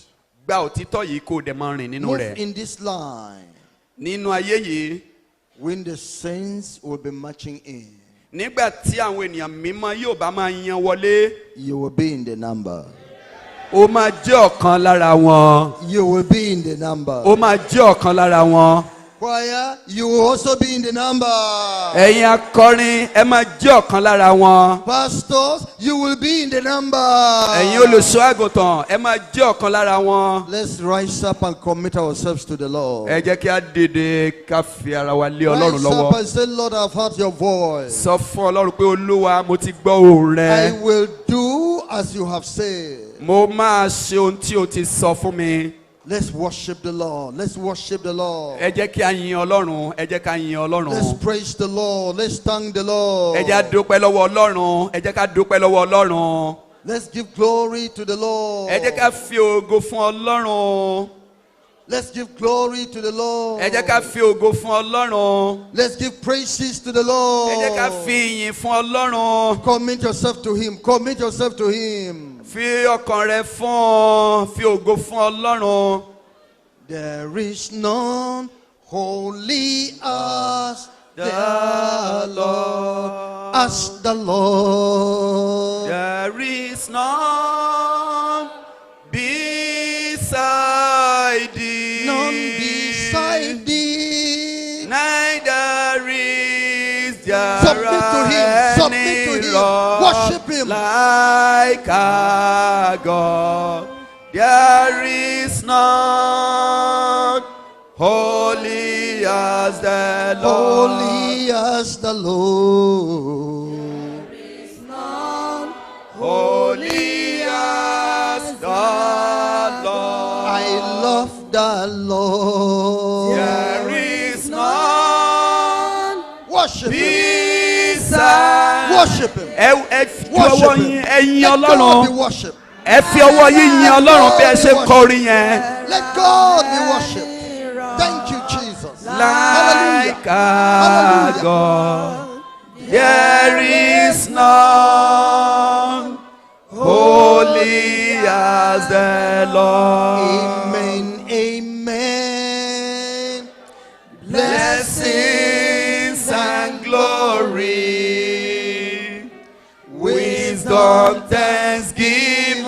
Gba òtítọ́ yìí kó o dẹ̀ máa rìn nínú Move rẹ̀. in this line. Nínú ayé yìí, When the saints will be marching in, nígbà tí àwọn ènìyàn mímọ́ yóò bá máa yan wọlé, you will be in the number. ó máa jẹ́ ọ̀kan lára wọn. You will be in the number. Ó máa jẹ́ ọ̀kan lára wọn. Choir, you will also be in the number. Ẹ̀yin akọrin, ẹ máa jẹ́ ọ̀kan lára wọn. Pastors, you will be in the number. Ẹ̀yin olùṣọ́ àgùntàn, ẹ máa jẹ́ ọ̀kan lára wọn. Let's rise up and commit ourselves to the Lord. Ẹ jẹ́ kí a dìde ká fi ara wa lé Ọlọ́run Rise up lọ́wọ́. and say, Lord, I've heard your voice. Sọ fún Ọlọ́run pé Olúwa, mo ti gbọ́ ohùn I rẹ. will do as you have said. Mo máa ṣe ohun tí o ti sọ fún mi. Let's worship the Lord. Let's worship the Lord. Ẹ jẹ́ kí a yin Ọlọ́run. Ẹ jẹ́ ká yin Let's Ọlọ́run. praise the Lord. Let's thank the Lord. Ẹ jẹ́ ká dúpẹ́ lọ́wọ́ Ọlọ́run. Ẹ jẹ́ ká dúpẹ́ lọ́wọ́ Ọlọ́run. Let's give glory to the Lord. Ẹ jẹ́ ká fi ògo fún Ọlọ́run. Let's give glory to the Lord. Ẹ jẹ́ ká fi ògo fún Ọlọ́run. Let's give praises to the Lord. Ẹ jẹ́ ká fi ìyìn fún Ọlọ́run. Commit yourself to Him. Commit yourself to Him. Fi ọkàn rẹ fún, fi ògo fún Ọlọ́run. There is none holy as the Lord. As the Lord. There is none beside thee. None beside thee. Neither is there Submit to Him. Submit to any Him. rock Worship Him. like our God. There is none holy as the Lord. Holy as the Lord. Holy as the Lord. I love the Lord. There is none Worship Him. beside. Worship Him. Ẹ fi Worship ọwọ́ Him. yín ẹ yin Let God be Ọlọ́run. worshipped. Ẹ fi ọwọ́ yín yin Ọlọ́run bí ẹ ṣe kọrin yẹn. Let God be worshipped. Thank you, Jesus. Like Hallelujah. our God, there is none holy as the Lord. Amen. Amen. Blessings and glory, wisdom, thanksgiving,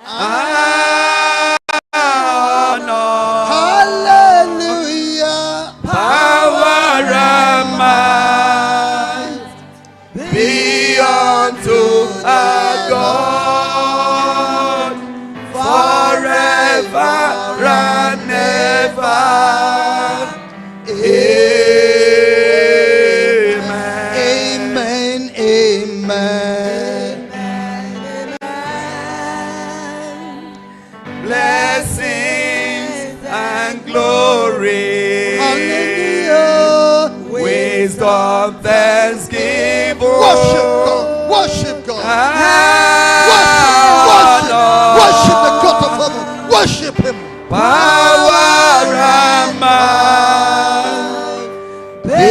honor, Hallelujah. power and might be unto our God forever and ever. Amen. Amen. Amen. Blessings and glory, Hallelujah. wisdom, thanksgiving, Worship God. Worship God. Worship the God of heaven. Worship Him. power and might be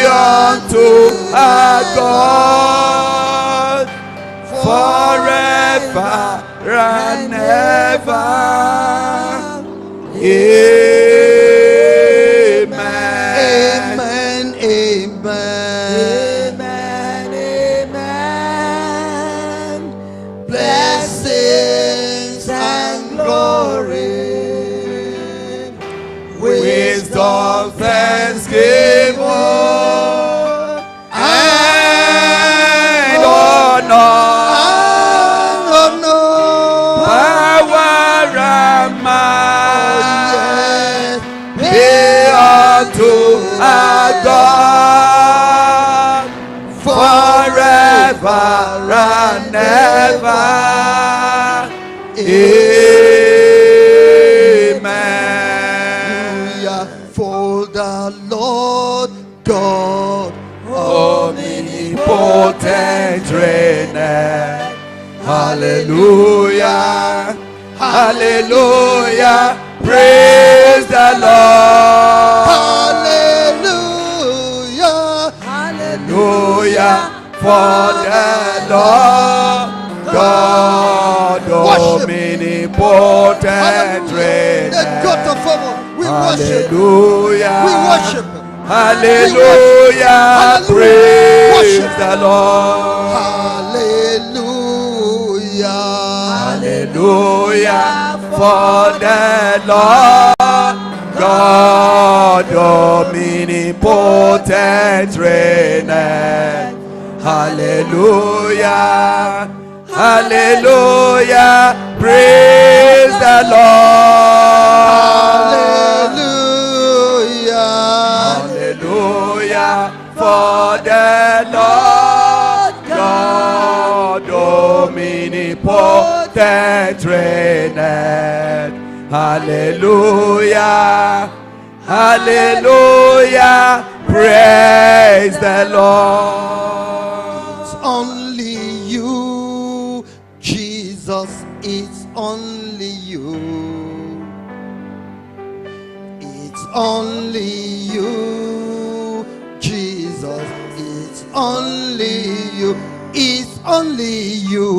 unto our God forever and ever. Amen. glory, wisdom, thanksgiving, and honor, power and might be unto our God forever and ever. Amen. For the Lord God omnipotent reigneth. Hallelujah, hallelujah, praise the Lord. Hallelujah, Hallelujah, for the Lord God omnipotent reigneth. the God of heaven, we worship. Hallelujah, We worship him. hallelujah, praise the Lord. Hallelujah, Hallelujah, for the Lord God omnipotent reigneth. Hallelujah, hallelujah, praise the Lord. hallelujah, Hallelujah, for the Lord God omnipotent reigneth. Hallelujah, hallelujah, praise the Lord. It's only you, Jesus, it's only you. It's only you, Jesus, it's only you. It's only you.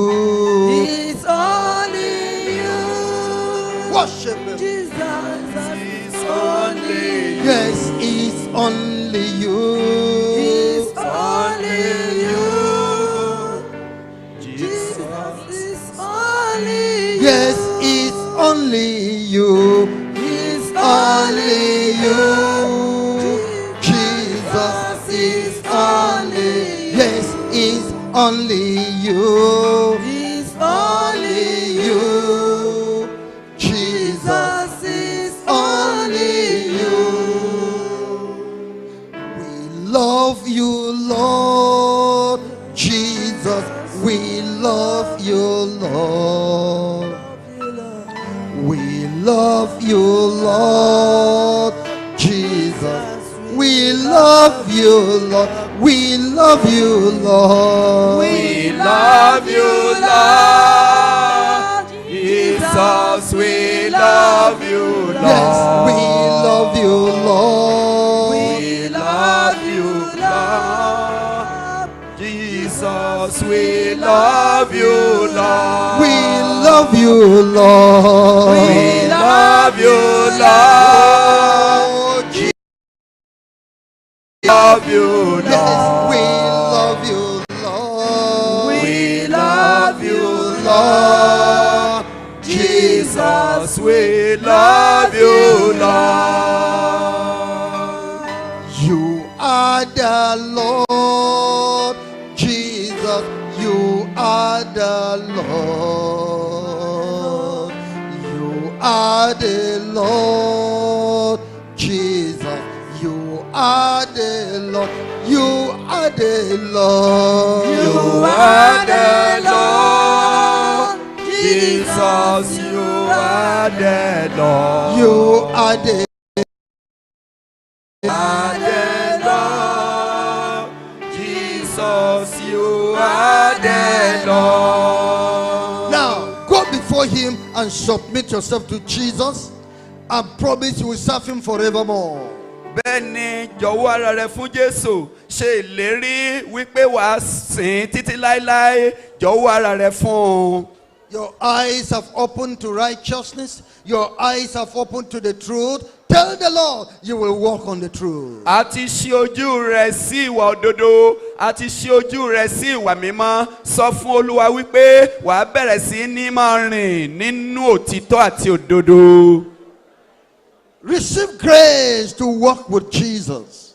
It's only you. Worship him. Jesus. It's only you. Yes, it's only you. It's only you. Jesus. It's only you. Yes, it's only you. It's Only you. Jesus. Jesus, It's only you. yes, it's only you. It's only You, you. Jesus, Jesus is only you. we love you, Lord. Jesus, we love you, Lord. We love you, Lord. Jesus, we love you, Lord. We love you, Lord. We love you, Lord. Jesus, we love you, Lord. Yes, we love you, Lord. We love you, Lord. Jesus, we love you, Lord. We love you, Lord. We love you, Lord. Love you, Yes, we Lord. love you, Lord. We love you, Lord. Jesus, we love you, Lord. You are the Lord. Jesus, you are the Lord. You are the Lord. Jesus, you are the Lord. You are the Lord. You are the Lord. Jesus, you are the Lord. You are the Lord. Jesus, you are the Lord. Now, go before him and submit yourself to Jesus and promise you will serve him forevermore. Bẹ́ẹ̀ni jọ̀wọ́ ara rẹ fún Jésù ṣe ìlérí wípé wàá sìn títí láéláé jọ̀wọ́ ara rẹ fún un. Your eyes have opened to righteousness Your eyes have opened to the truth. Tell the Lord you will walk on the truth. A ti ṣí ojú rẹ sí ìwà òdodo, a ti ṣí ojú rẹ sí ìwà mímọ́. Sọ fún Olúwa wípé wàá bẹ̀rẹ̀ sí ní máa rìn nínú òtítọ́ àti òdodo. Receive grace to walk with Jesus.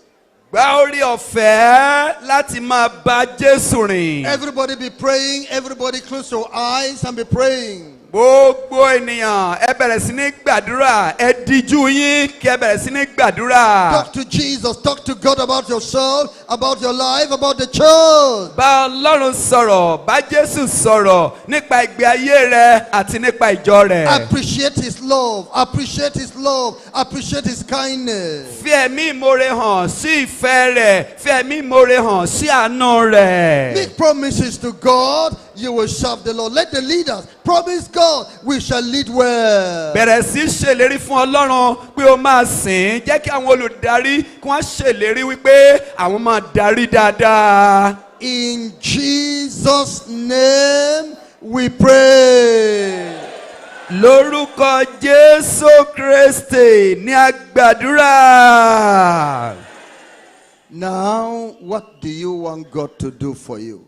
Gba orí ọ̀fẹ́ láti máa bá Jésù rìn. Everybody be praying. Everybody close your eyes and be praying. Gbogbo ènìyàn ẹ bẹ̀rẹ̀ sí ní gbàdúrà, ẹ díjú yín kí ẹ bẹ̀rẹ̀ sí ní gbàdúrà. Talk to Jesus. Talk to God about yourself, about your life, about the church. Bá Ọlọ́run sọ̀rọ̀, bá Jésù sọ̀rọ̀ nípa ìgbé ayé rẹ àti nípa ìjọ rẹ̀. Appreciate His love. Appreciate His love. Appreciate His kindness. Fi ẹ̀mí ìmoore hàn sí ìfẹ́ rẹ̀, fi ẹ̀mí ìmoore hàn sí àánú rẹ̀. Make promises to God. You will serve the Lord. Let the leaders promise God we shall lead well. Bẹ̀rẹ̀ sí ṣèlérí fún Ọlọ́run pé ó máa sìn. Jẹ́ kí àwọn olùdarí kí wọ́n ṣèlérí wípé àwọn máa darí dáadáa. In Jesus' name we pray. Lórúkọ Jésù Kristi ní a gbàdúrà. Now, what do you want God to do for you?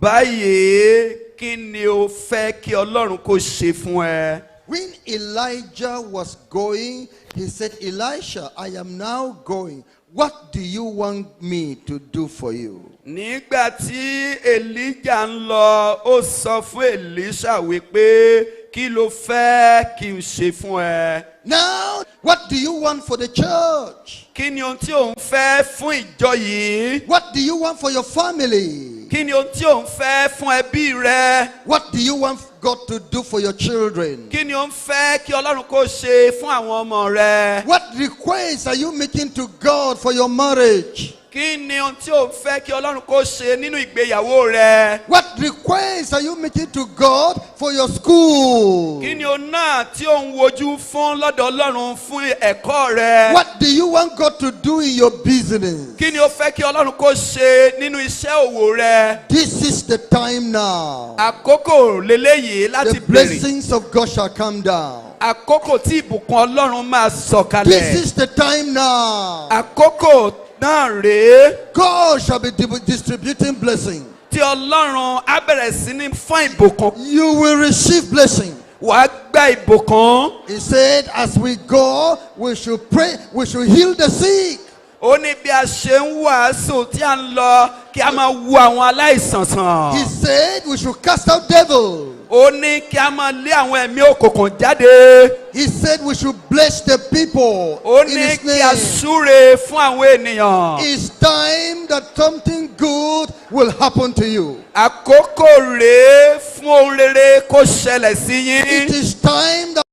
Báyìí kí ni o fẹ́ kí Ọlọ́run kó ṣe fún ẹ? When Elijah was going, he said, Elisha, I am now going. What do you want me to do for you? Nígbà tí Elijah ń lọ, ó sọ fún Elisha wípé kí ló fẹ́ kí n ṣe fún ẹ? Now, what do you want for the church? Kí ni ohun tí ò ń fẹ́ fún ìjọ yìí? What do you want for your family? Kí ni ohun tí ò ń fẹ́ fún ẹbí rẹ? What do you want God to do for your children? Kí ni ò ń fẹ́ kí Ọlọ́run kó ṣe fún àwọn ọmọ rẹ? What requests are you making to God for your marriage? Kí ni ohun tí ò ń fẹ́ kí Ọlọ́run kó ṣe nínú ìgbéyàwó rẹ? What requests are you making to God for your school? Kí ni ohun náà tí ò ń wojú fún lọ́dọ̀ Ọlọ́run fún ẹ̀kọ́ rẹ? What do you want God to do in your business? Kí ni o fẹ́ kí Ọlọ́run kó ṣe nínú iṣẹ́ òwò rẹ? This is the time now. Àkókò leléyìí láti The bèrè. blessings of God shall come down. Àkókò tí ìbùkún Ọlọ́run máa This sọ̀kalẹ̀. is the time now. Àkókò náà rèé God shall be distributing blessing. tí Ọlọ́run á bẹ̀rẹ̀ sí ní fún ìbùkún. You will receive blessing. Wàá gba ìbùkún. He said, as we go, we should pray, we should heal the sick. Ó ní bí a ṣe ń wàásù tí a ń lọ kí a máa wo àwọn aláìsàn sàn. He said, we should cast out devils. Ó ní kí a máa lé àwọn ẹ̀mí òkùnkùn jáde. He said, we should bless the people Ó in ní His kí a name. súre fún àwọn ènìyàn. It's time that something good will happen to you. Àkókò rèé fún ohun rere kó ṣẹlẹ̀ sí It yín. is time that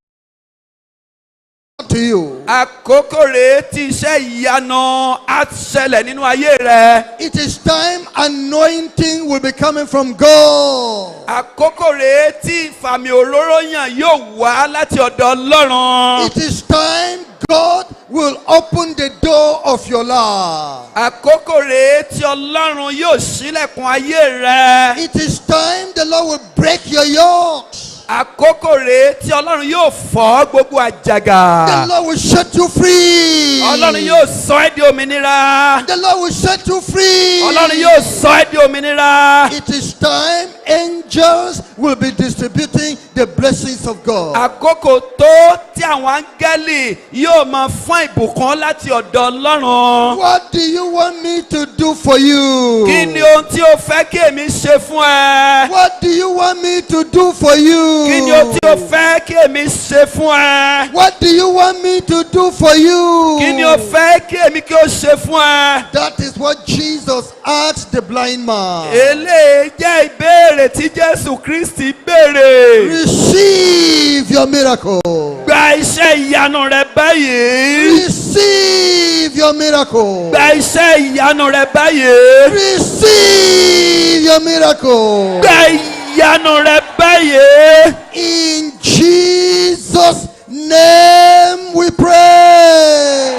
to you. Àkókò rèé tí iṣẹ́ ìyanu á ṣẹlẹ̀ nínú ayé rẹ. It is time anointing will be coming from God. Àkókò rèé tí ìfàmì òróró yàn yóò wá láti ọ̀dọ̀ Ọlọ́run. It is time God will open the door of your life. Àkókò rèé tí Ọlọ́run yóò ṣílẹ̀kùn ayé rẹ. It is time the Lord will break your yokes. Àkókò rèé tí Ọlọ́run yóò fọ́ gbogbo àjàgà. The Lord will set you free. Ọlọ́run yóò sọ ẹ́ di òmìnira. The Lord will set you free. Ọlọ́run yóò sọ ẹ́ di òmìnira. It is time angels will be distributing the blessings of God. Àkókò tó tí àwọn áńgẹ́lì yóò máa fún ìbùkún láti ọ̀dọ̀ Ọlọ́run. What do you want me to do for you? Kí ni ohun tí o fẹ́ kí èmi ṣe fún ẹ? What do you want me to do for you? Kí ni ohun tí o fẹ́ kí èmi ṣe fún ẹ? What do you want me to do for you? Kí ni o fẹ́ kí èmi kí o ṣe fún ẹ? That is what Jesus asked the blind man. Eléyìí jẹ́ ìbéèrè tí Jésù Kristi béèrè. Receive your miracle. Gba iṣẹ́ ìyanu rẹ báyìí. Receive your miracle. Gba iṣẹ́ ìyanu rẹ báyìí. Receive your miracle. Gba ìyanu rẹ báyìí. In Jesus' name we pray.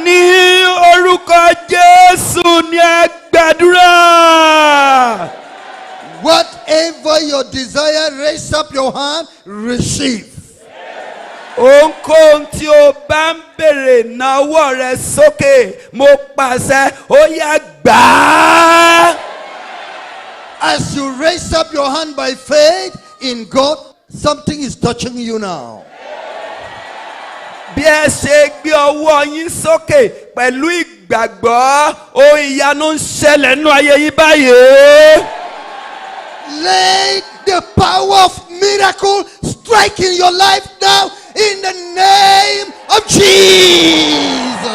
Ní orúkọ Jésù ni a gbàdúrà. Whatever your desire, raise up your hand, receive. Ohunkóhun tí o bá ń bèrè náwó rẹ sókè, mo pàṣẹ, ó yá gbà á. As you raise up your hand by faith in God, something is touching you now. Bí ẹ ṣe gbé ọwọ́ yín sókè pẹ̀lú ìgbàgbọ́, ohun ìyanu ń ṣẹlẹ̀ nínú ayé yín báyìí. Let the power of miracle strike in your life now in the name of Jesus.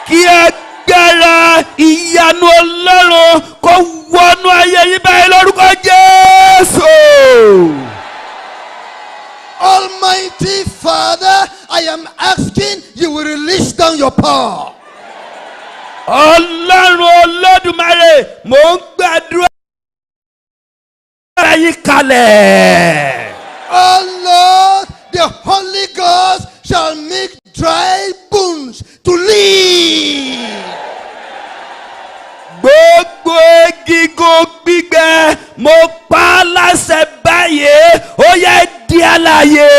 Kí agbára ìyanu Ọlọ́run kó wọnú ayé yín báyìí lórúkọ Jésù. Almighty Father, I am asking you will release down your power. Ọlọ́run Olódùmarè, mò ń gbàdúrà yín kalẹ̀. Oh Lord, the Holy Ghost shall make dry bones to live. Gbogbo egungun gbígbẹ, mo pa á láṣẹ báyìí, ó yẹ di alààyè.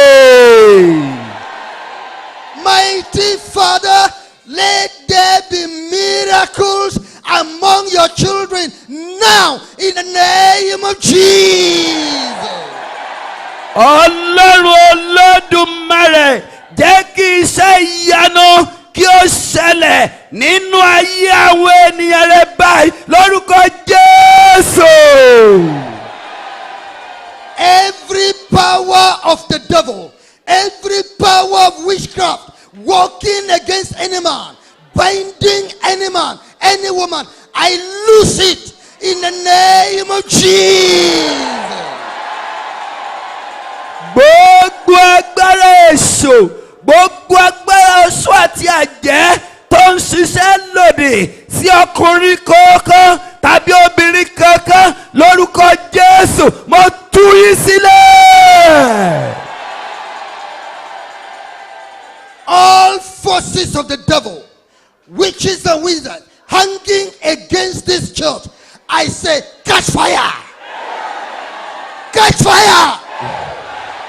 Mighty Father, let there be miracles among your children now in the name of Jesus. Ọlọ́run Olódùmarè, jẹ́ kí iṣẹ́ ìyanu kí ó ṣẹlẹ̀ nínú ayé àwọn ènìyàn rẹ báyìí lórúkọ Jésù. Every power of the devil, every power of witchcraft working against any man, binding any man, any woman, I loose it in the name of Jesus. Gbogbo agbára èṣù, gbogbo agbára oṣù àti àjẹ́ tó ń ṣiṣẹ́ lòdì sí ọkùnrin kankan tàbí obìnrin kankan lórúkọ Jésù, mo tú yín sílẹ̀. All forces of the devil, witches and wizards, hanging against this church, I say, catch fire! Catch fire!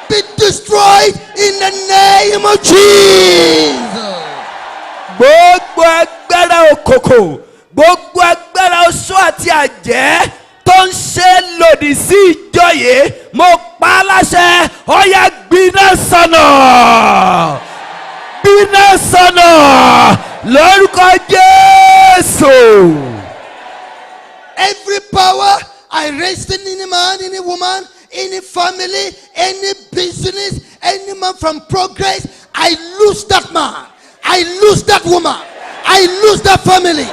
Be destroyed in the name of Jesus! Gbogbo agbára òkòkò, gbogbo agbára oṣó àti àjẹ́ tó ń ṣe lòdì sí ìjọ yìí, mo pa á láṣẹ, ó yá gbiná sọnù. Gbiná sọnù lórúkọ Jésù. Every power I raised in any man, any woman, any family, any business, any man from progress, I lose that man. I lose that woman. I lose that family.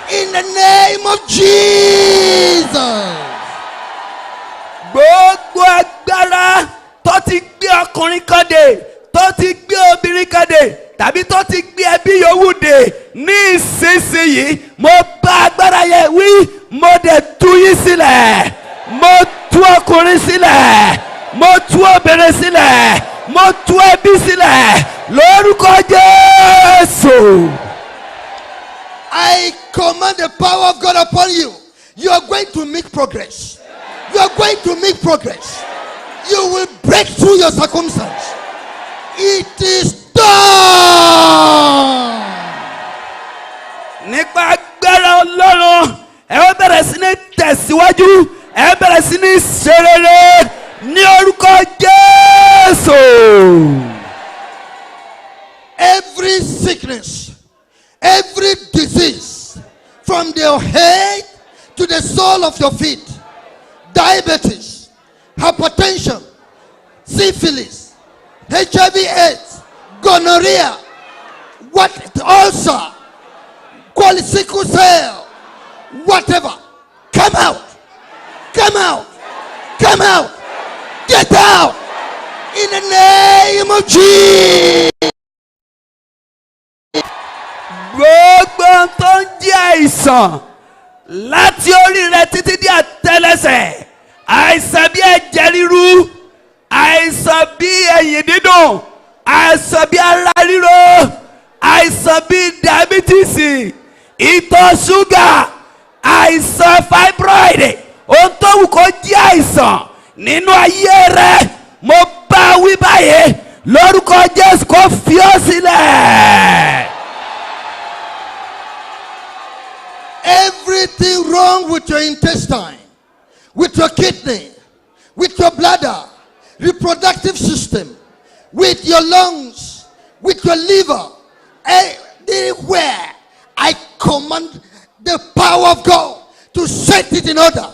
In the name of Jesus. Gbogbo agbára tó ti gbé ọkùnrin kan dè, tó ti gbé obìnrin kan dè, tàbí tó ti gbé ẹbí yòówù dè, ní ìsinsìnyí mo bá agbára yẹn wí, mo dẹ̀ tú yín sílẹ̀, mo tú ọkùnrin sílẹ̀, mo tú obìnrin sílẹ̀, mo tú ẹbí sílẹ̀ lórúkọ Jésù. I command the power of God upon you. You are going to make progress. You are going to make progress. You will break through your circumstance. It is done. Nípa agbára Ọlọ́run, ẹ ó bẹ̀rẹ̀ sí ní tẹ̀síwájú, ẹ bẹ̀rẹ̀ sí ní ṣe rere ní orúkọ Jésù. Every sickness, every disease, from your head to the sole of your feet, diabetes, hypertension, syphilis, HIV/AIDS, gonorrhea, ulcer, sickle cell, whatever, come out, come out, come out, get out, in the name of Jesus. Gbogbo tó ń jẹ́ àìsàn láti orí rẹ títí dé àtẹ́lẹsẹ̀, àìsàn bí ẹ̀jẹ̀ ríru, àìsàn bí ẹ̀yìn dídùn, àìsàn bí ara ríro, àìsàn bí diabetes, ìtọ̀ ṣúgà, àìsàn fibroid, ohun tó wù kó jẹ́ àìsàn nínú ayé rẹ, mo bá wí báyìí lórúkọ Jésù kó fi ọ́ sílẹ̀. Everything wrong with your intestine, with your kidney, with your bladder, reproductive system, with your lungs, with your liver, anywhere, I command the power of God to set it in order.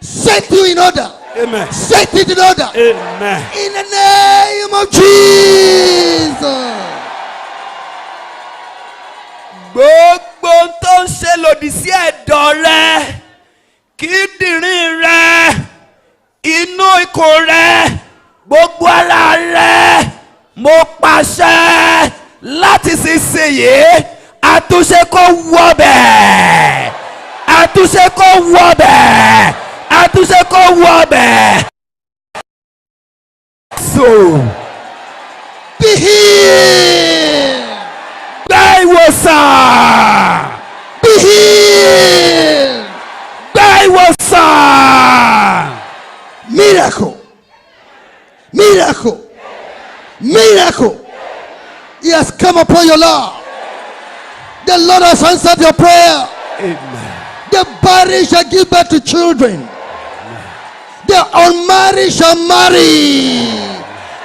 Set you in order. Amen. Set it in order. Amen. In the name of Jesus. Gbogbo tó ń ṣe lòdì sí ẹ̀dọ̀ rẹ, kíndìnrín rẹ, inú ikùn rẹ, gbogbo ara rẹ, mo pàṣẹ láti ṣiṣẹ́yẹ àtúnṣe kó wọbẹ̀, àtúnṣe kó wọbẹ̀, àtúnṣe kó wọbẹ̀. So Be healed. gba ìwòsàn. Be healed. Gba ìwòsàn. Miracle. Miracle. Miracle. He has come upon your life. The Lord has answered your prayer. Amen. The barren shall give birth to children. The unmarried shall marry.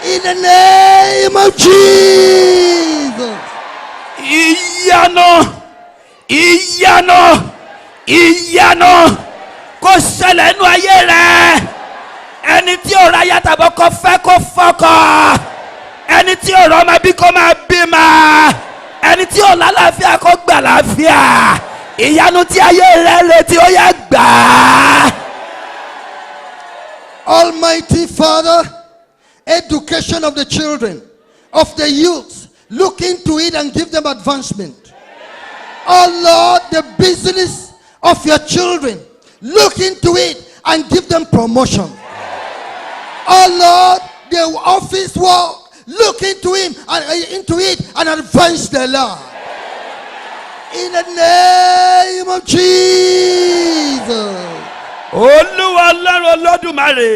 In the name of Jesus. Ìyanu, ìyanu, ìyanu kó ṣẹlẹ̀ nínú ayé rẹ. Ẹni tí ò ra aya tàbí ọkọ fẹ́ kó fọ́kọ. Ẹni tí ò rọ ọmọ bí kó máa bímọ. Ẹni tí ò lálàáfíà kó gbà láàfíà. Ìyanu tí ayé rẹ retí ó yá gbà á. Almighty Father, education of the children, of the youth, look into it and give them advancement. Oh Lord, the business of your children, look into it and give them promotion. Oh Lord, the office work, look into it and advance their life. In the name of Jesus. Olúwa Ọlọ́run Olódùmarè,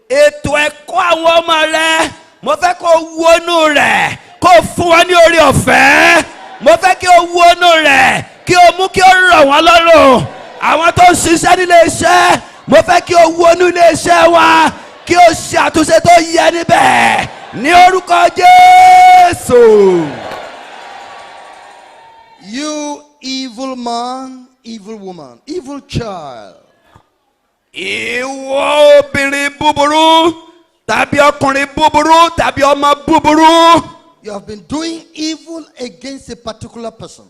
ètò ẹ̀kọ́ àwọn ọmọ rẹ, mo fẹ́ kó wọnú rẹ̀, kó fún wọn ní oore ọ̀fẹ́. Mo fẹ́ kí o wọnú rẹ̀, kí o mú kí o rọ̀ wọ́n lọ́rùn. Àwọn tó ń ṣiṣẹ́ nílé iṣẹ́, mo fẹ́ kí o wọnú ilé iṣẹ́ wa, kí o ṣe àtúnṣe tó yẹ níbẹ̀. Ní orúkọ Jésù. You evil man, evil woman, evil child. Ìwọ obìnrin búburú, tàbí ọkùnrin búburú, tàbí ọmọ búburú. You have been doing evil against a particular person.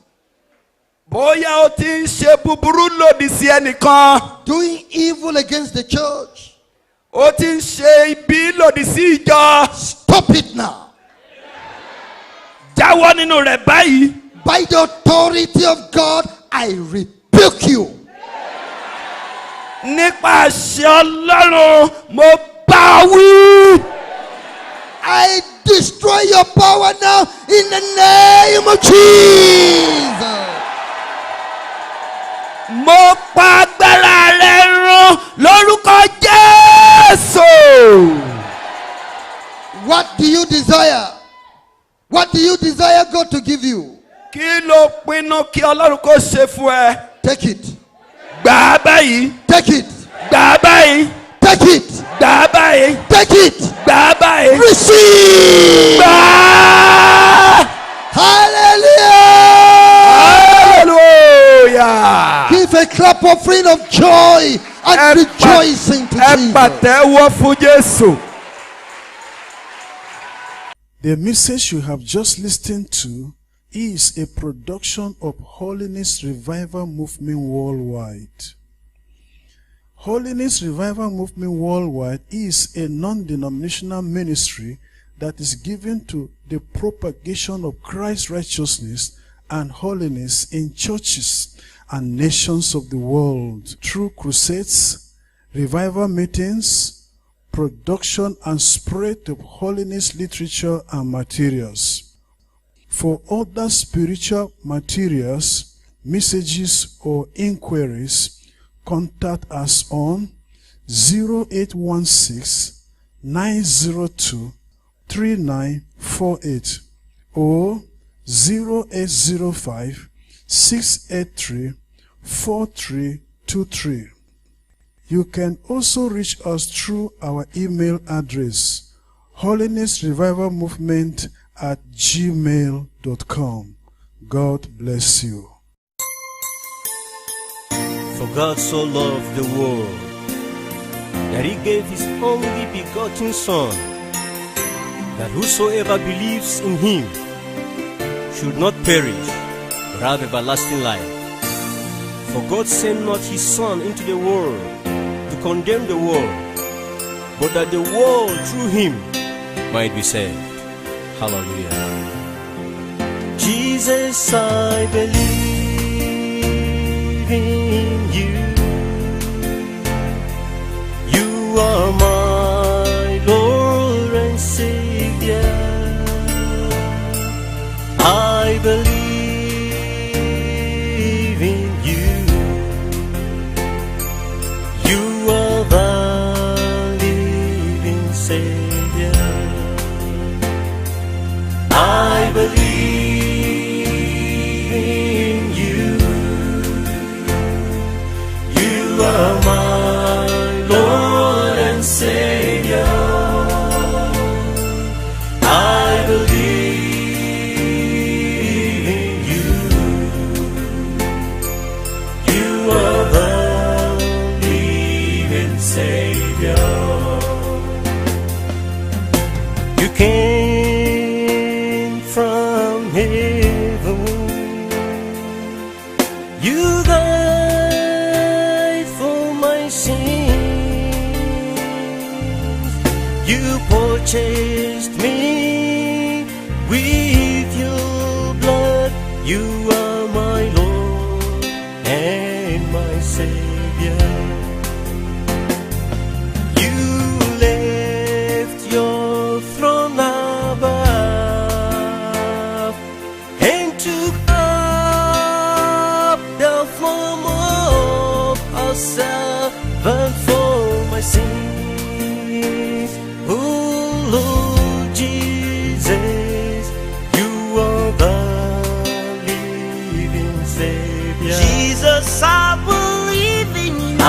Bóyá o ti ń ṣe búburú lòdì sí ẹnìkan. Doing evil against the church. O ti ń ṣe ibi lòdì sí ìjọ. Stop it now. Jáwọ́ nínú rẹ̀ báyìí. By the authority of God, I rebuke you. Nípa àṣẹ Ọlọ́run, mo bá wí. I destroy your power now in the name of Jesus. Mo pa agbára rẹ̀ run lórúkọ Jésù. What do you desire? What do you desire God to give you? Kí ló pinnu kí Ọlọ́run kó ṣe fún ẹ? Take it. Gbà á báyìí. Take it. Gbà á báyìí. Take it. Gbà á báyìí. Take it. Gbà á báyìí. Receive. Gbà á. Hallelujah. Hallelujah. Give a clap offering of joy and rejoicing to Ẹ Jesus. pàtẹ́wọ́ fún Jésù. The message you have just listened to is a production of Holiness Revival Movement Worldwide. Holiness Revival Movement Worldwide is a non-denominational ministry that is given to the propagation of Christ's righteousness and holiness in churches and nations of the world through crusades, revival meetings, production and spread of holiness literature and materials. For other spiritual materials, messages or inquiries, contact us on 0816 902 3948 or 0805 683 4323. You can also reach us through our email address holinessrevivalmovement@gmail.com. God bless you. For God so loved the world that he gave his only begotten Son, that whosoever believes in him should not perish, but have everlasting life. For God sent not his Son into the world to condemn the world, but that the world through him might be saved. Hallelujah. Jesus, I believe in you. You are my Lord and Savior. I believe in you. You are the living Savior. I believe in you. You are my Lord and Savior. I believe in you. You are the living Savior. You came from heaven. You died for my sins. You purchased me with your blood. You are my Lord and my Savior. You left your throne above and took up the form of a servant for my sins. Oh Lord Jesus, you are the living Savior. Jesus, I believe in you. I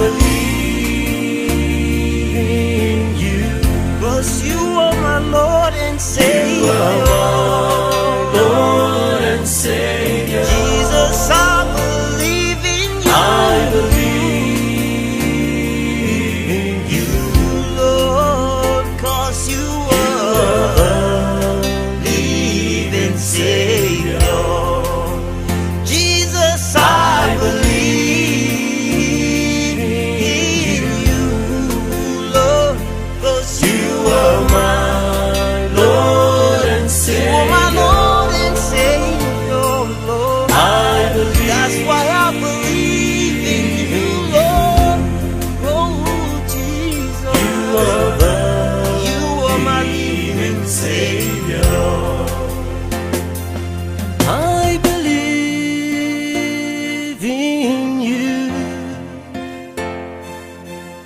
believe in you. 'Cause you are my Lord and Savior. You are my Lord and Savior. Jesus, I believe in you. I believe in you, Lord, 'cause you are the living Savior. Jesus, I believe in you, Lord, 'cause you are my Lord and Savior. You are my Lord and Savior, Lord. I believe. That's why I believe in you, Lord. Oh, Jesus. You are my living Savior. I believe in you.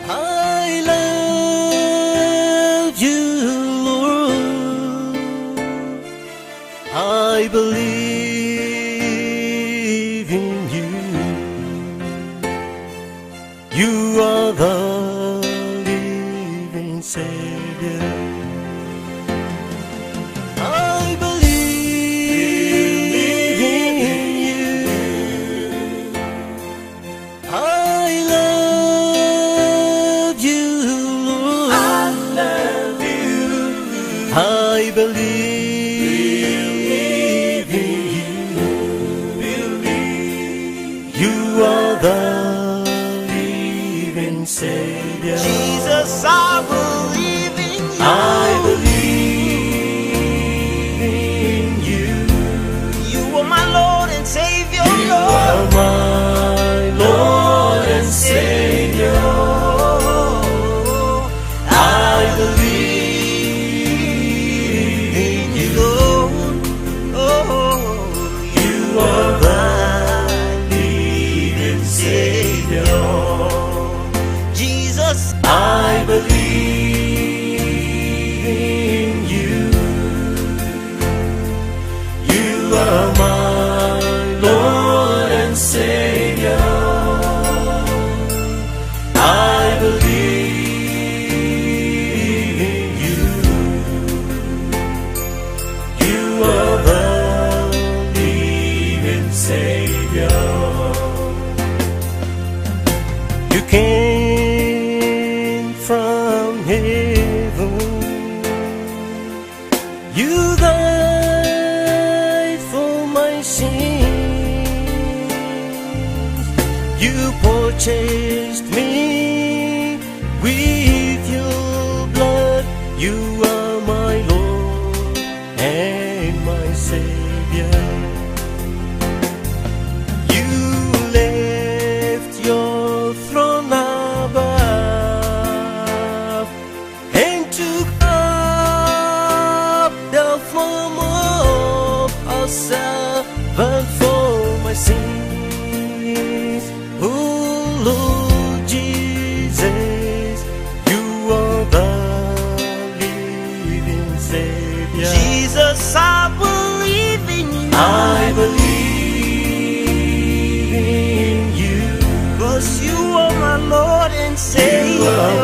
I love you, Lord. I believe in you. You are the living Savior. I believe in you. I love you, Lord. I love you. I believe in you. You are the living Savior. Jesus, I believe in you. I believe in you. You are my Lord and Savior. You are my Lord and Savior. I believe in you, Lord. Oh, you are the living Savior. Jesus, I believe You died for my sins. You purchased me with your blood. You are my Lord and my Savior. You left your throne above and took up the form of a servant for my sins. Oh Lord Jesus, you are the living Savior. Jesus, I believe in you. I believe in you. 'Cause you are my Lord and Savior. You are